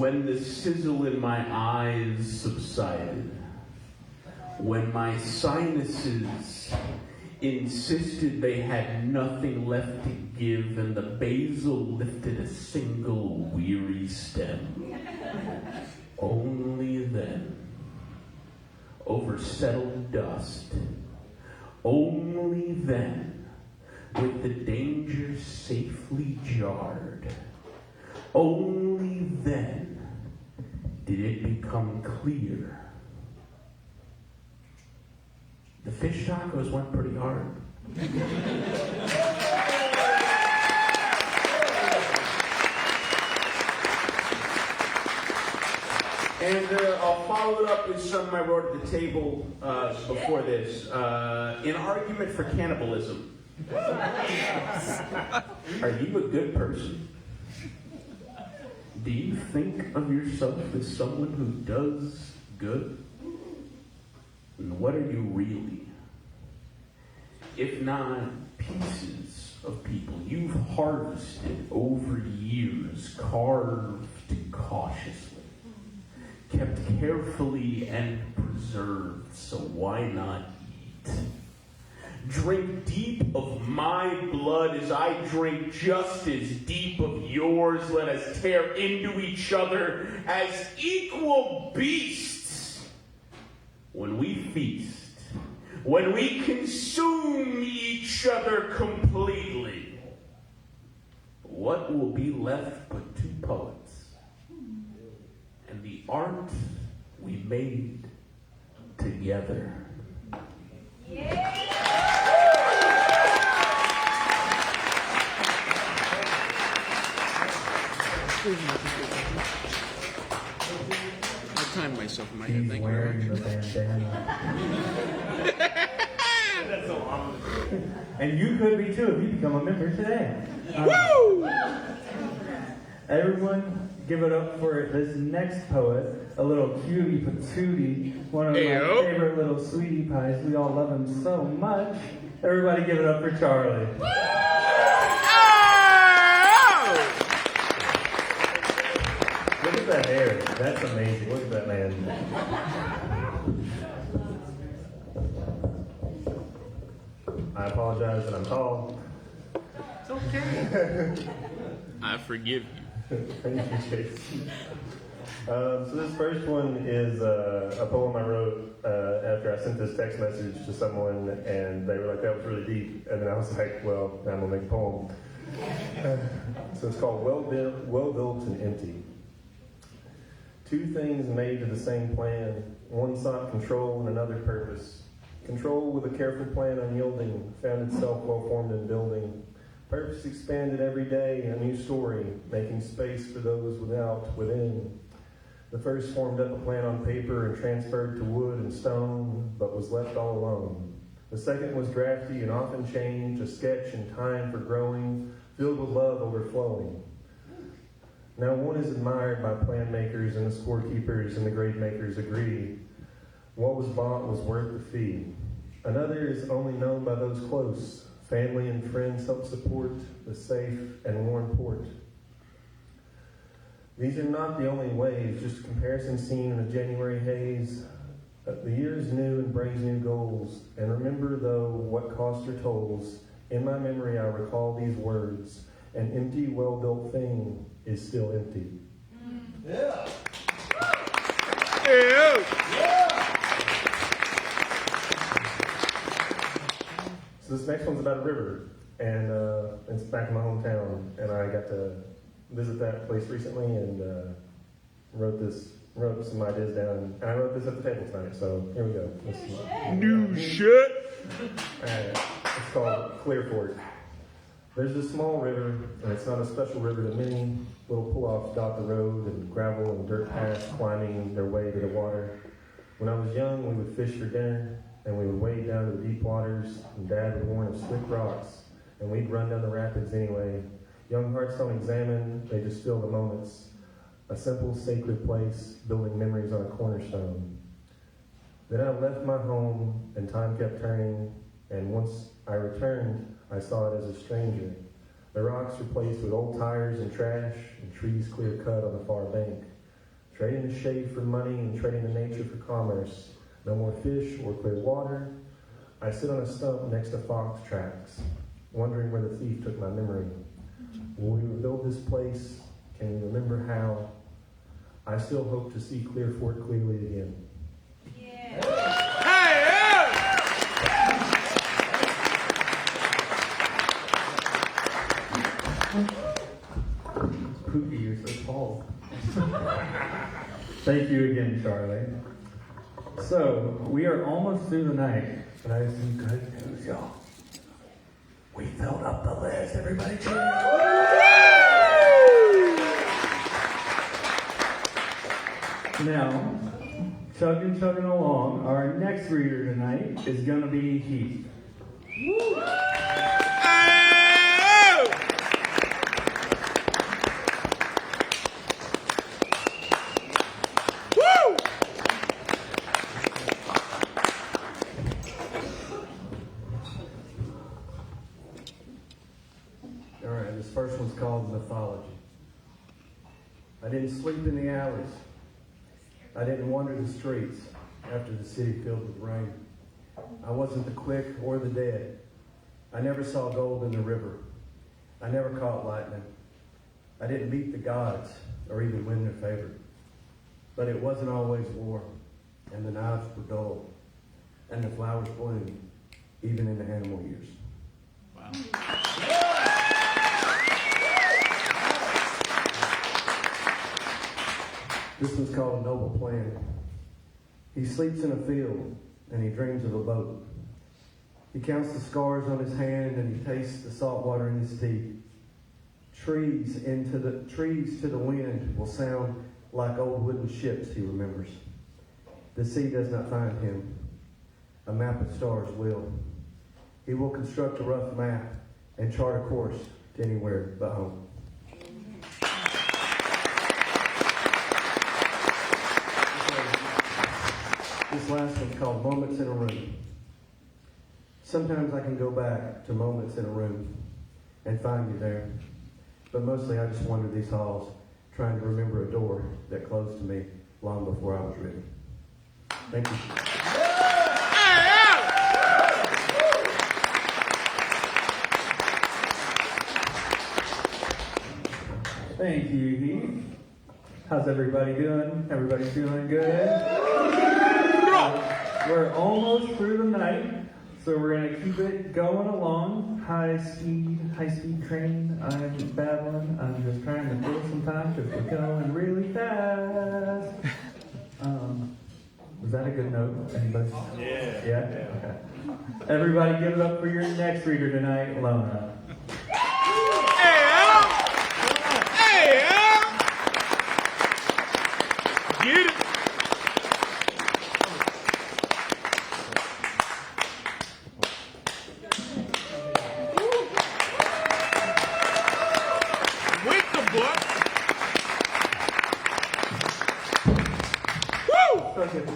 When the sizzle in my eyes subsided, when my sinuses insisted they had nothing left to give, and the basil lifted a single weary stem. Only then, over settled dust, only then, with the danger safely jarred, only then did it become clear. The fish tacos went pretty hard. And I'll follow it up with something I wrote at the table before this. An argument for cannibalism. Are you a good person? Do you think of yourself as someone who does good? And what are you really? If not pieces of people you've harvested over years, carved cautiously, kept carefully and preserved, so why not eat? Drink deep of my blood as I drink just as deep of yours. Let us tear into each other as equal beasts. When we feast, when we consume each other completely, what will be left but two poets and the art we made together? I timed myself in my head. Thank you very much. That's so awesome. And you could be too if you become a member today. Woo! Everyone, give it up for this next poet, a little cutie patootie, one of my favorite little sweetie pies. We all love him so much. Everybody, give it up for Charlie. Look at that hair. That's amazing. Look at that man. I apologize that I'm tall. It's okay. I forgive you. Thank you, Jason. So this first one is a poem I wrote after I sent this text message to someone, and they were like, "That was really deep." And then I was like, "Well, I'm gonna make a poem." So it's called "Well Built and Empty." Two things made to the same plan. One sought control and another purpose. Control with a careful plan unyielding found itself well formed in building. Purpose expanded every day, a new story, making space for those without, within. The first formed up a plan on paper and transferred to wood and stone, but was left all alone. The second was drafty and often changed, a sketch in time for growing, filled with love overflowing. Now one is admired by plan makers and the scorekeepers and the grade makers agree. What was bought was worth the fee. Another is only known by those close. Family and friends help support the safe and worn port. These are not the only ways, just a comparison seen in a January haze. The year is new and brings new goals. And remember, though, what cost or tolls. In my memory, I recall these words. An empty, well-built thing is still empty. Yeah. So this next one's about a river, and it's back in my hometown, and I got to visit that place recently and wrote some ideas down, and I wrote this at the table tonight, so here we go. New shit! It's called Clear Fork. There's a small river, and it's not a special river to many. Little pull-offs dot the road, and gravel and dirt paths climbing their way to the water. When I was young, we would fish for dinner, and we would wade down to the deep waters, and Dad would warn of slick rocks, and we'd run down the rapids anyway. Young hearts don't examine, they just feel the moments. A simple, sacred place, building memories on a cornerstone. Then I left my home, and time kept turning, and once I returned, I saw it as a stranger. The rocks replaced with old tires and trash, and trees clear cut on the far bank. Trading the shade for money and trading the nature for commerce. No more fish or clear water. I sit on a stump next to fox tracks, wondering where the thief took my memory. Will we rebuild this place? Can we remember how? I still hope to see Clear Fork clearly again. Pookie, you're so tall. Thank you again, Charlie. So, we are almost through the night, and I have some good news, y'all. We filled up the list. Everybody cheer. Now, chugging along, our next reader tonight is going to be Heath. Alright, this first one's called Mythology. I didn't sleep in the alleys. I didn't wander the streets after the city filled with rain. I wasn't the quick or the dead. I never saw gold in the river. I never caught lightning. I didn't beat the gods or even win their favor. But it wasn't always warm, and the nights were dull, and the flowers bloomed, even in the animal years. Wow. This one's called A Noble Plan. He sleeps in a field, and he dreams of a boat. He counts the scars on his hand, and he tastes the salt water in his teeth. Trees to the wind will sound like old wooden ships, he remembers. The sea does not find him. A map of stars will. He will construct a rough map and chart a course to anywhere but home. This last one's called Moments in a Room. Sometimes I can go back to moments in a room and find you there. But mostly I just wander these halls trying to remember a door that closed to me long before I was ready. Thank you. Thank you, Heath. How's everybody doing? Everybody feeling good? We're almost through the night, so we're going to keep it going along. High speed train. I'm babbling. I'm just trying to fill some time because we're going really fast. Was that a good note? Anybody? Yeah? Okay. Everybody give it up for your next reader tonight, Lona.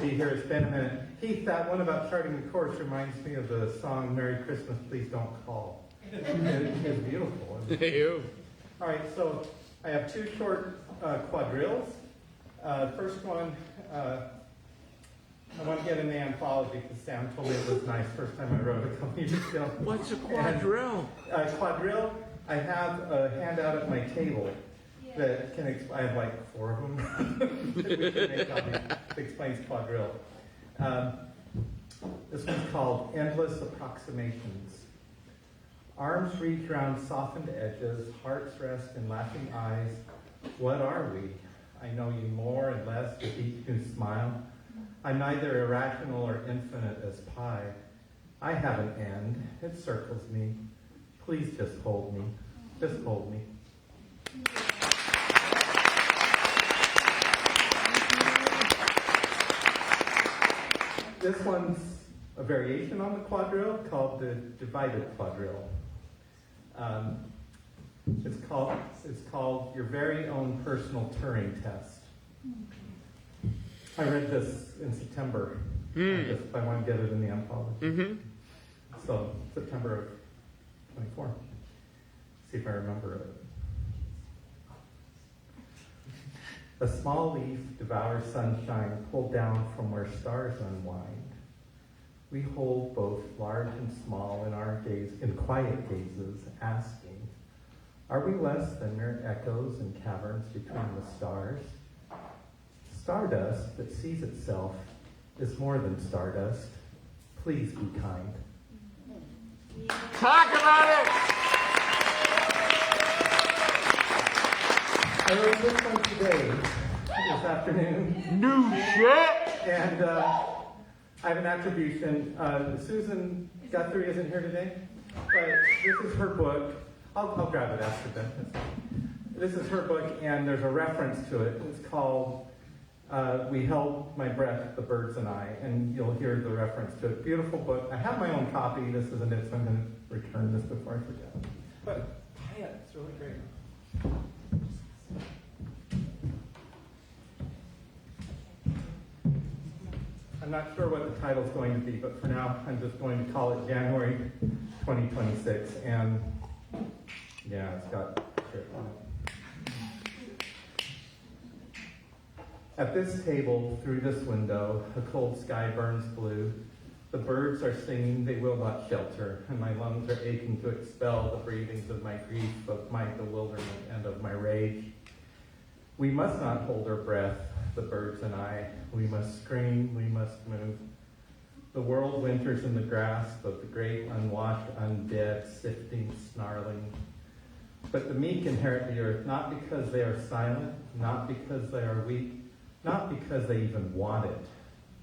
be here. It's been a minute. Heath, that one about charting the course reminds me of the song Merry Christmas, Please Don't Call. It's beautiful. All right, so I have two short quadrilles. First one, I want to get in the anthology because Sam told me it was nice first time I wrote a couple years ago. What's a quadrille? Quadrille, I have a handout at my table that can I have like 4 of them. We can make copies. It explains quadrille. This one's called Endless Approximations. Arms reach around softened edges, hearts rest in laughing eyes. What are we? I know you more and less with each new smile. I'm neither irrational or infinite as pi. I have an end. It circles me. Please just hold me. Just hold me. This one's a variation on the quadrille called the divided quadrille. It's called Your Very Own Personal Turing Test. I read this in September. I want to get it in the anthology. So, September of 24. See if I remember it. A small leaf devours sunshine pulled down from where stars unwind. We hold both large and small in our gaze, in quiet gazes, asking, are we less than mere echoes in caverns between the stars? Stardust that sees itself is more than stardust. Please be kind. Talk about it! I wrote this one today, this afternoon. New shit! And I have an attribution. Susan Guthrie isn't here today, but this is her book. I'll grab it after that. This is her book, and there's a reference to it. It's called We Held My Breath, the Birds and I, and you'll hear the reference to it. Beautiful book. I have my own copy. This isn't it, so I'm going to return this before I forget. But buy it. It's really great. I'm not sure what the title's going to be, but for now, I'm just going to call it January 2026. And yeah, it's got shit on it. At this table, through this window, a cold sky burns blue. The birds are singing, they will not shelter, and my lungs are aching to expel the breathings of my grief, of my bewilderment, and of my rage. We must not hold our breath, the birds and I. We must scream, we must move. The world winters in the grasp of the great unwashed undead, sifting, snarling. But the meek inherit the earth, not because they are silent, not because they are weak, not because they even want it,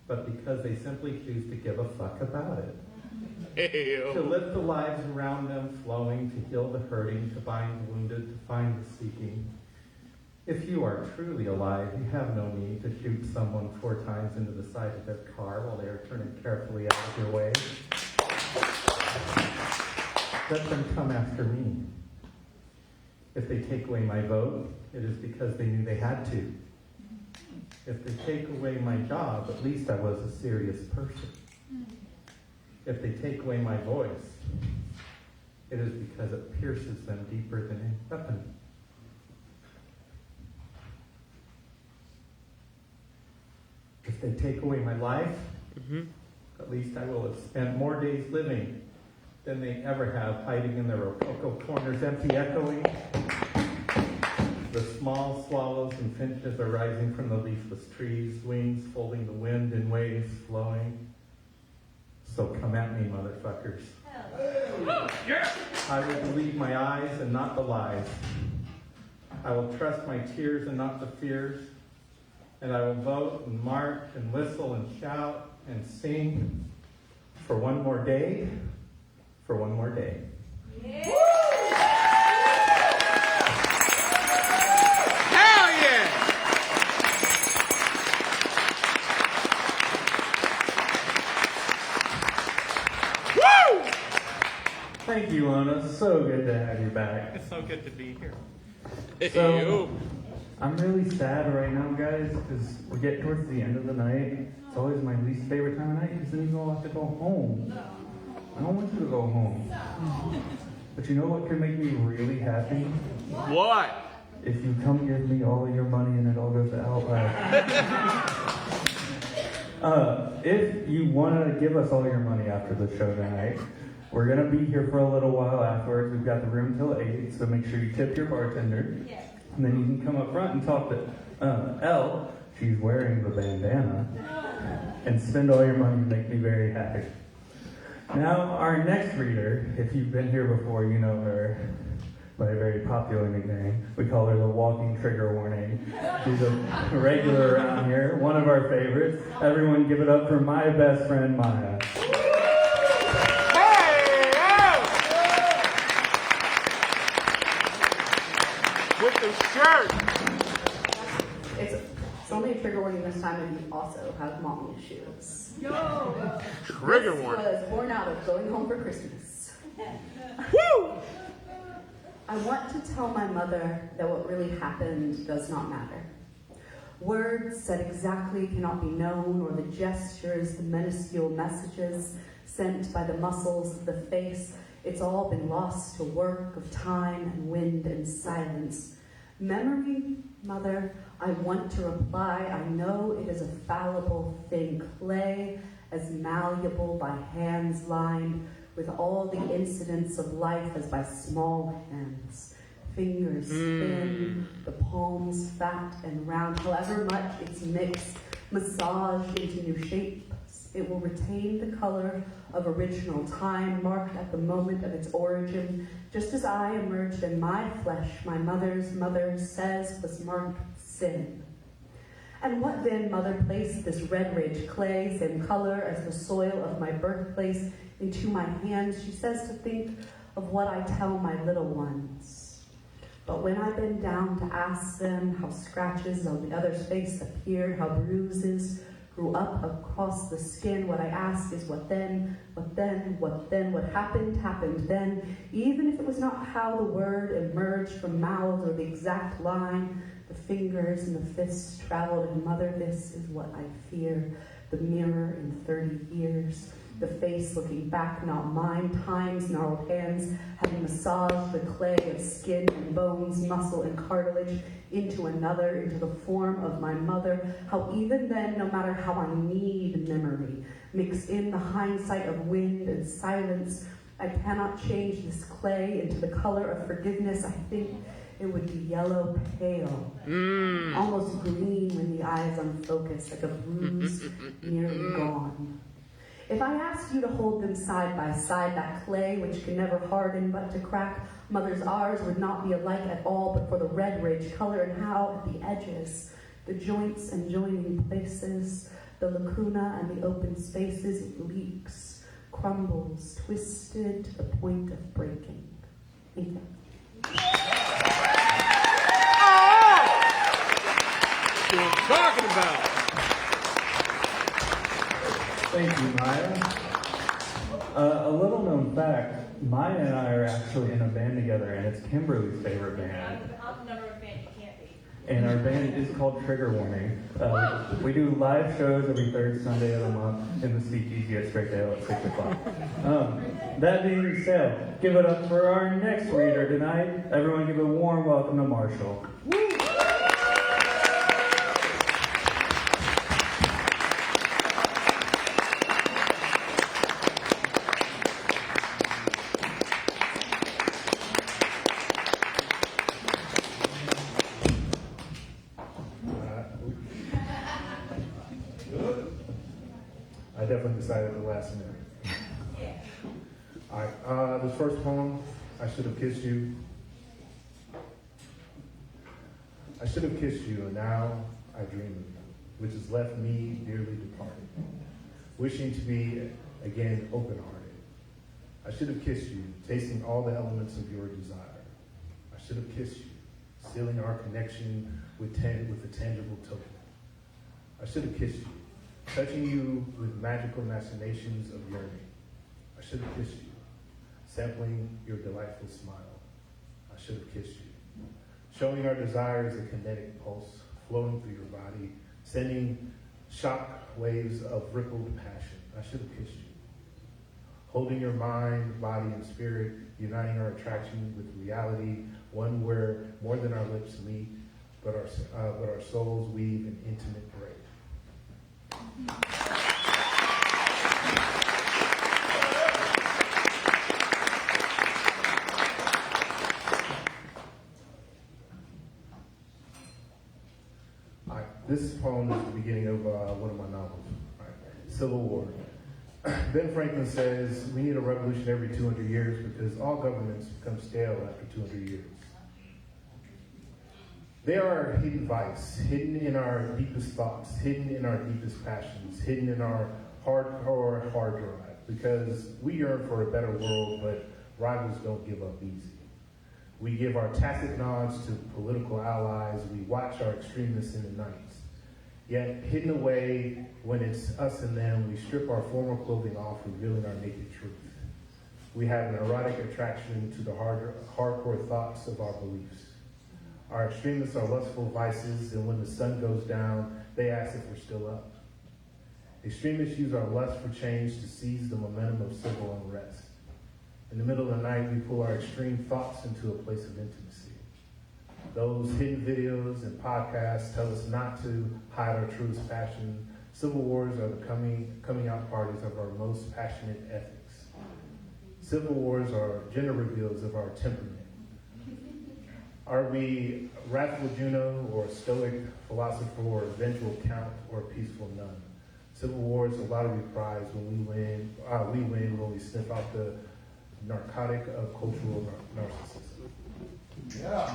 but because they simply choose to give a fuck about it. Hey-o. To lift the lives around them flowing, to heal the hurting, to bind the wounded, to find the seeking. If you are truly alive, you have no need to shoot someone 4 times into the side of their car while they are turning carefully out of your way. Let them come after me. If they take away my vote, it is because they knew they had to. If they take away my job, at least I was a serious person. If they take away my voice, it is because it pierces them deeper than any weapon. If they take away my life, at least I will have spent more days living than they ever have, hiding in their rococo corners, empty echoing. The small swallows and finches are rising from the leafless trees, wings folding the wind in waves flowing. So come at me, motherfuckers. I will believe my eyes and not the lies. I will trust my tears and not the fears. And I will vote and march and whistle and shout and sing for one more day, for one more day. Hell yeah! Woo! Thank you, Lona. So good to have you back. It's so good to be here. So, I'm really sad right now, guys, because we're getting towards the end of the night. It's always my least favorite time of night, because then you all have to go home. I don't want you to go home. But you know what can make me really happy? What? If you come give me all of your money and it all goes to Outback. If you want to give us all your money after the show tonight, we're going to be here for a little while afterwards. We've got the room till 8, so make sure you tip your bartender. And then you can come up front and talk to Elle. She's wearing the bandana. And spend all your money and make me very happy. Now, our next reader, if you've been here before, you know her by a very popular nickname. We call her the Walking Trigger Warning. She's a regular around here, one of our favorites. Everyone give it up for my best friend, Maya. With the shirt! It's only a trigger warning this time, and you also have mommy issues. Trigger This warning. was born out of going home for Christmas. Woo! I want to tell my mother that what really happened does not matter. Words said exactly cannot be known, or the gestures, the minuscule messages sent by the muscles of the face. It's all been lost to work of time and wind and silence. Memory, mother, I want to reply. I know it is a fallible thing, clay as malleable by hands lined with all the incidents of life as by small hands. Fingers thin, the palms fat and round, however much it's mixed, massaged into new shapes. It will retain the color of original time, marked at the moment of its origin, just as I emerged in my flesh, my mother's mother says was marked with sin. And what then, mother, placed this red ridge clay, same color as the soil of my birthplace, into my hands? She says to think of what I tell my little ones. But when I bend down to ask them how scratches on the other's face appeared, how bruises grew up across the skin, what I ask is what then, what happened then, even if it was not how the word emerged from mouths or the exact line, the fingers and the fists traveled, and mother, this is what I fear, the mirror in 30 years, the face looking back, not mine, time's gnarled hands having massaged the clay of skin and bones, muscle and cartilage into another, into the form of my mother. How even then, no matter how I need memory, mix in the hindsight of wind and silence, I cannot change this clay into the color of forgiveness. I think it would be yellow pale, almost green when the eyes unfocused, like a bruise nearly gone. If I asked you to hold them side by side, that clay which can never harden but to crack, mother's ours would not be alike at all, but for the red ridge color and how at the edges, the joints and joining places, the lacuna and the open spaces, it leaks, crumbles, twisted to the point of breaking. Thank you. That's what I'm talking about. Thank you, Maya. A little known fact, Maya and I are actually in a band together, and it's Kimberly's favorite band. I'm the number of band you can't be. And our band is called Trigger Warning. We do live shows every third Sunday of the month in the Speakeasy at Straight Dale at 6 o'clock. That being said, give it up for our next reader tonight. Everyone give a warm welcome to Marshall. I definitely decided the last minute. Alright, this first poem, I Should Have Kissed You. I should have kissed you, and now I dream of you, which has left me dearly departed, wishing to be again open-hearted. I should have kissed you, tasting all the elements of your desire. I should have kissed you, sealing our connection with a tangible token. I should have kissed you, touching you with magical machinations of yearning. I should have kissed you, sampling your delightful smile. I should have kissed you, showing our desire is a kinetic pulse flowing through your body, sending shock waves of rippled passion. I should have kissed you. Holding your mind, body, and spirit, uniting our attraction with reality, one where more than our lips meet, but our souls weave an intimate braid. This poem is the beginning of one of my novels, Civil War. Ben Franklin says we need a revolution every 200 years because all governments become stale after 200 years. They are hidden vice, hidden in our deepest thoughts, hidden in our deepest passions, hidden in our hardcore hard drive, because we yearn for a better world, but rivals don't give up easy. We give our tacit nods to political allies, we watch our extremists in the night. Yet, hidden away, when it's us and them, we strip our former clothing off, revealing our naked truth. We have an erotic attraction to the hardcore thoughts of our beliefs. Our extremists are lustful vices, and when the sun goes down, they ask if we're still up. Extremists use our lust for change to seize the momentum of civil unrest. In the middle of the night, we pull our extreme thoughts into a place of intimacy. Those hidden videos and podcasts tell us not to hide our truest passion. Civil wars are the coming out parties of our most passionate ethics. Civil wars are gender reveals of our temperament. Are we wrathful Juno or stoic philosopher or vengeful count or peaceful nun? Civil war is a lottery prize when we win when we sniff out the narcotic of cultural narcissism. Yeah.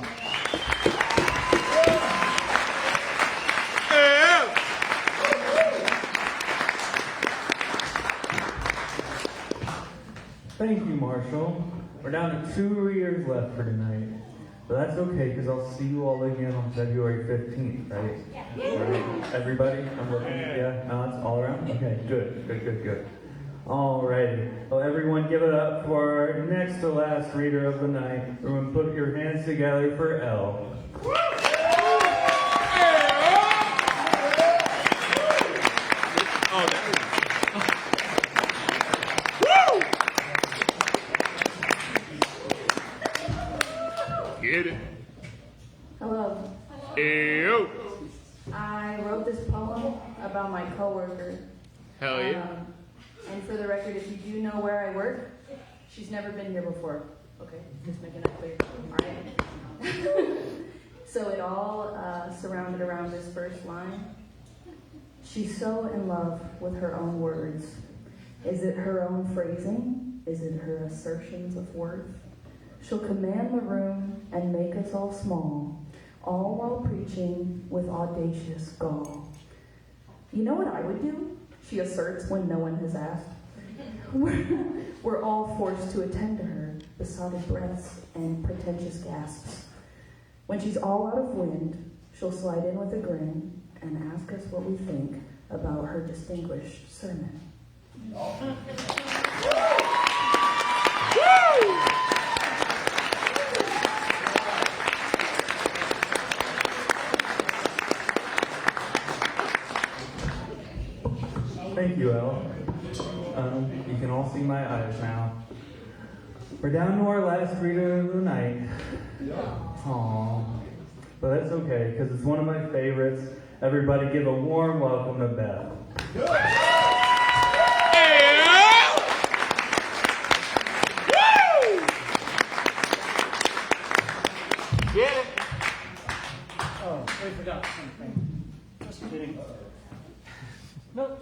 Thank you, Marshall. We're down to 2 readers left for tonight. But that's okay, because I'll see you all again on February 15th, right? Yeah. Right. Everybody? I'm looking. Yeah? Nods all around? Okay, good. Alrighty. Well, everyone give it up for our next to last reader of the night. Everyone put your hands together for Elle. Get it. Hello. Ew. I wrote this poem about my coworker. Hell yeah. And for the record, if you do know where I work, she's never been here before. Okay, just making that clear. All right. So it all surrounded around this first line. She's so in love with her own words. Is it her own phrasing? Is it her assertions of worth? She'll command the room and make us all small, all while preaching with audacious gall. You know what I would do? She asserts when no one has asked. We're all forced to attend to her, besotted breaths and pretentious gasps. When she's all out of wind, she'll slide in with a grin and ask us what we think about her distinguished sermon. Thank you, Elle. You can all see my eyes now. We're down to our last reader of the night. Aww. But that's okay, because it's one of my favorites. Everybody give a warm welcome to Beth. Get it. Oh, we forgot something. Just kidding. Nope.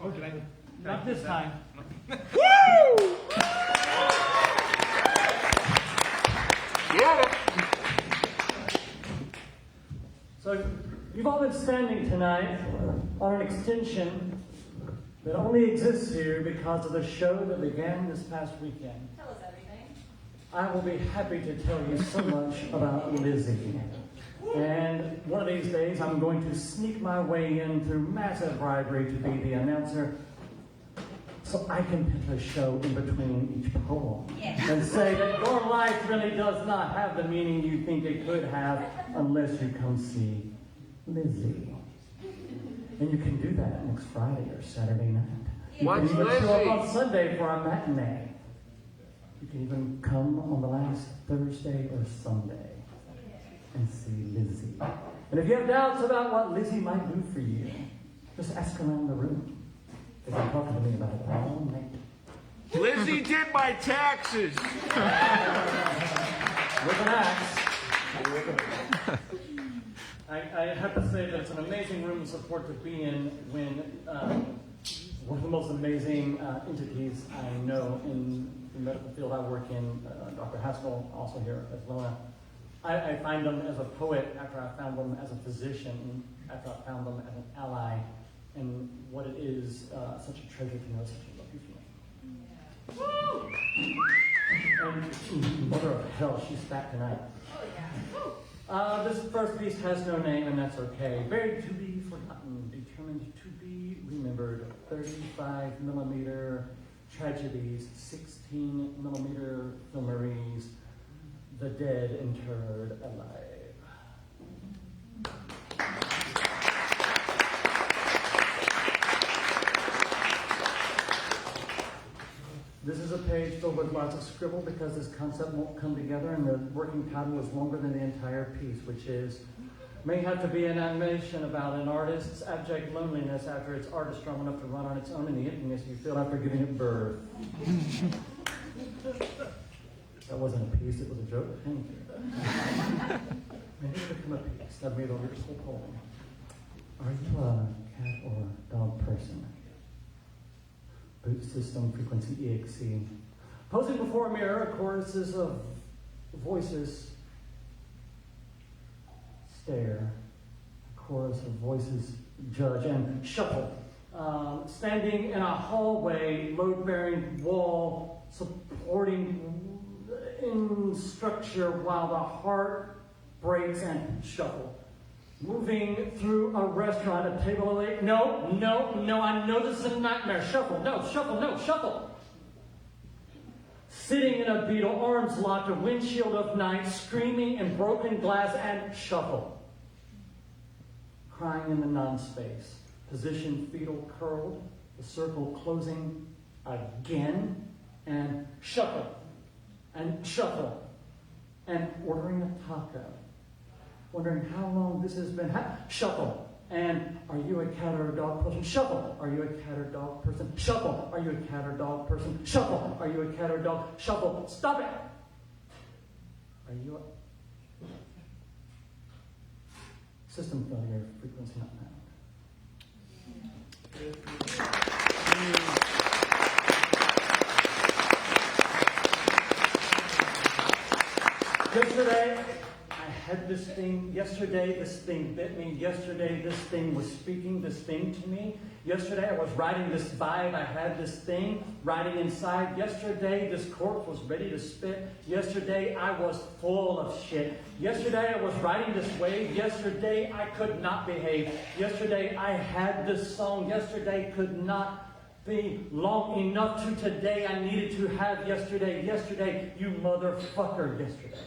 Oh, did I? Not this time. Woo! Get it. So, you've all been standing tonight on an extension that only exists here because of the show that began this past weekend. Tell us everything. I will be happy to tell you so much about Lizzie. And one of these days, I'm going to sneak my way in through massive bribery to be the announcer so I can pick a show in between each poem. Yeah. and say that your life really does not have the meaning you think it could have unless you come see Lizzie. And you can do that next Friday or Saturday night. You Watch can even show Lizzie. up on Sunday for a matinee. You can even come on the last Thursday or Sunday and see Lizzie. And if you have doubts about what Lizzie might do for you, just ask around the room. They've been talking to me about it all night. Lizzie did my taxes. With an axe. I have to say that it's an amazing room of support to be in when one of the most amazing entities I know in the medical field I work in, Dr. Haskell, also here at Lona. I find them as a poet after I found them as a physician, after I found them as an ally, and what it is such a treasure to know such a lovely feeling. And mother of hell, she's fat tonight. This first piece has no name, and that's okay. Buried to be forgotten, determined to be remembered. 35mm tragedies, 16mm filmeries, the dead interred alive. This is a page filled with lots of scribble because this concept won't come together, and the working title is longer than the entire piece, which is, may have to be an animation about an artist's abject loneliness after its art is strong enough to run on its own, and the emptiness you feel after giving it birth. That wasn't a piece, it was a joke. Thank you. Maybe it'll become a piece. That made over this whole poem. Are you a cat or a dog person? Boot system frequency EXE. Posing before a mirror, choruses of voices stare. A chorus of voices judge and shuffle. Standing in a hallway, load-bearing wall, supporting in structure while the heart breaks and shuffle. Moving through a restaurant, a table of eight. No, I know this is a nightmare. Shuffle, no, shuffle. Sitting in a beetle, arms locked, a windshield of night, screaming in broken glass, and shuffle. Crying in the non-space. Position fetal curled, the circle closing again, and shuffle. And shuffle. And ordering a taco. Wondering how long this has been. Shuffle. And are you a cat or a dog person? Shuffle. Are you a cat or dog person? Shuffle. Are you a cat or dog person? Shuffle. Are you a cat or dog? Shuffle. Stop it. Are you a system failure? Frequency not found. Yesterday, I had this thing. Yesterday, this thing bit me. Yesterday, this thing was speaking this thing to me. Yesterday, I was riding this vibe. I had this thing riding inside. Yesterday, this corpse was ready to spit. Yesterday, I was full of shit. Yesterday, I was riding this wave. Yesterday, I could not behave. Yesterday, I had this song. Yesterday could not be long enough to today. I needed to have yesterday. Yesterday, you motherfucker, yesterday.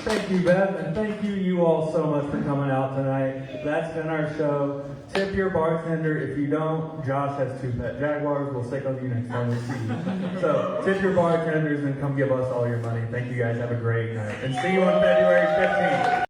Thank you, Beth, and thank you all so much for coming out tonight. That's been our show. Tip your bartender. If you don't, Josh has 2 pet jaguars. We'll stick on you next time we see you. So tip your bartenders and come give us all your money. Thank you guys. Have a great night. And see you on February 15th.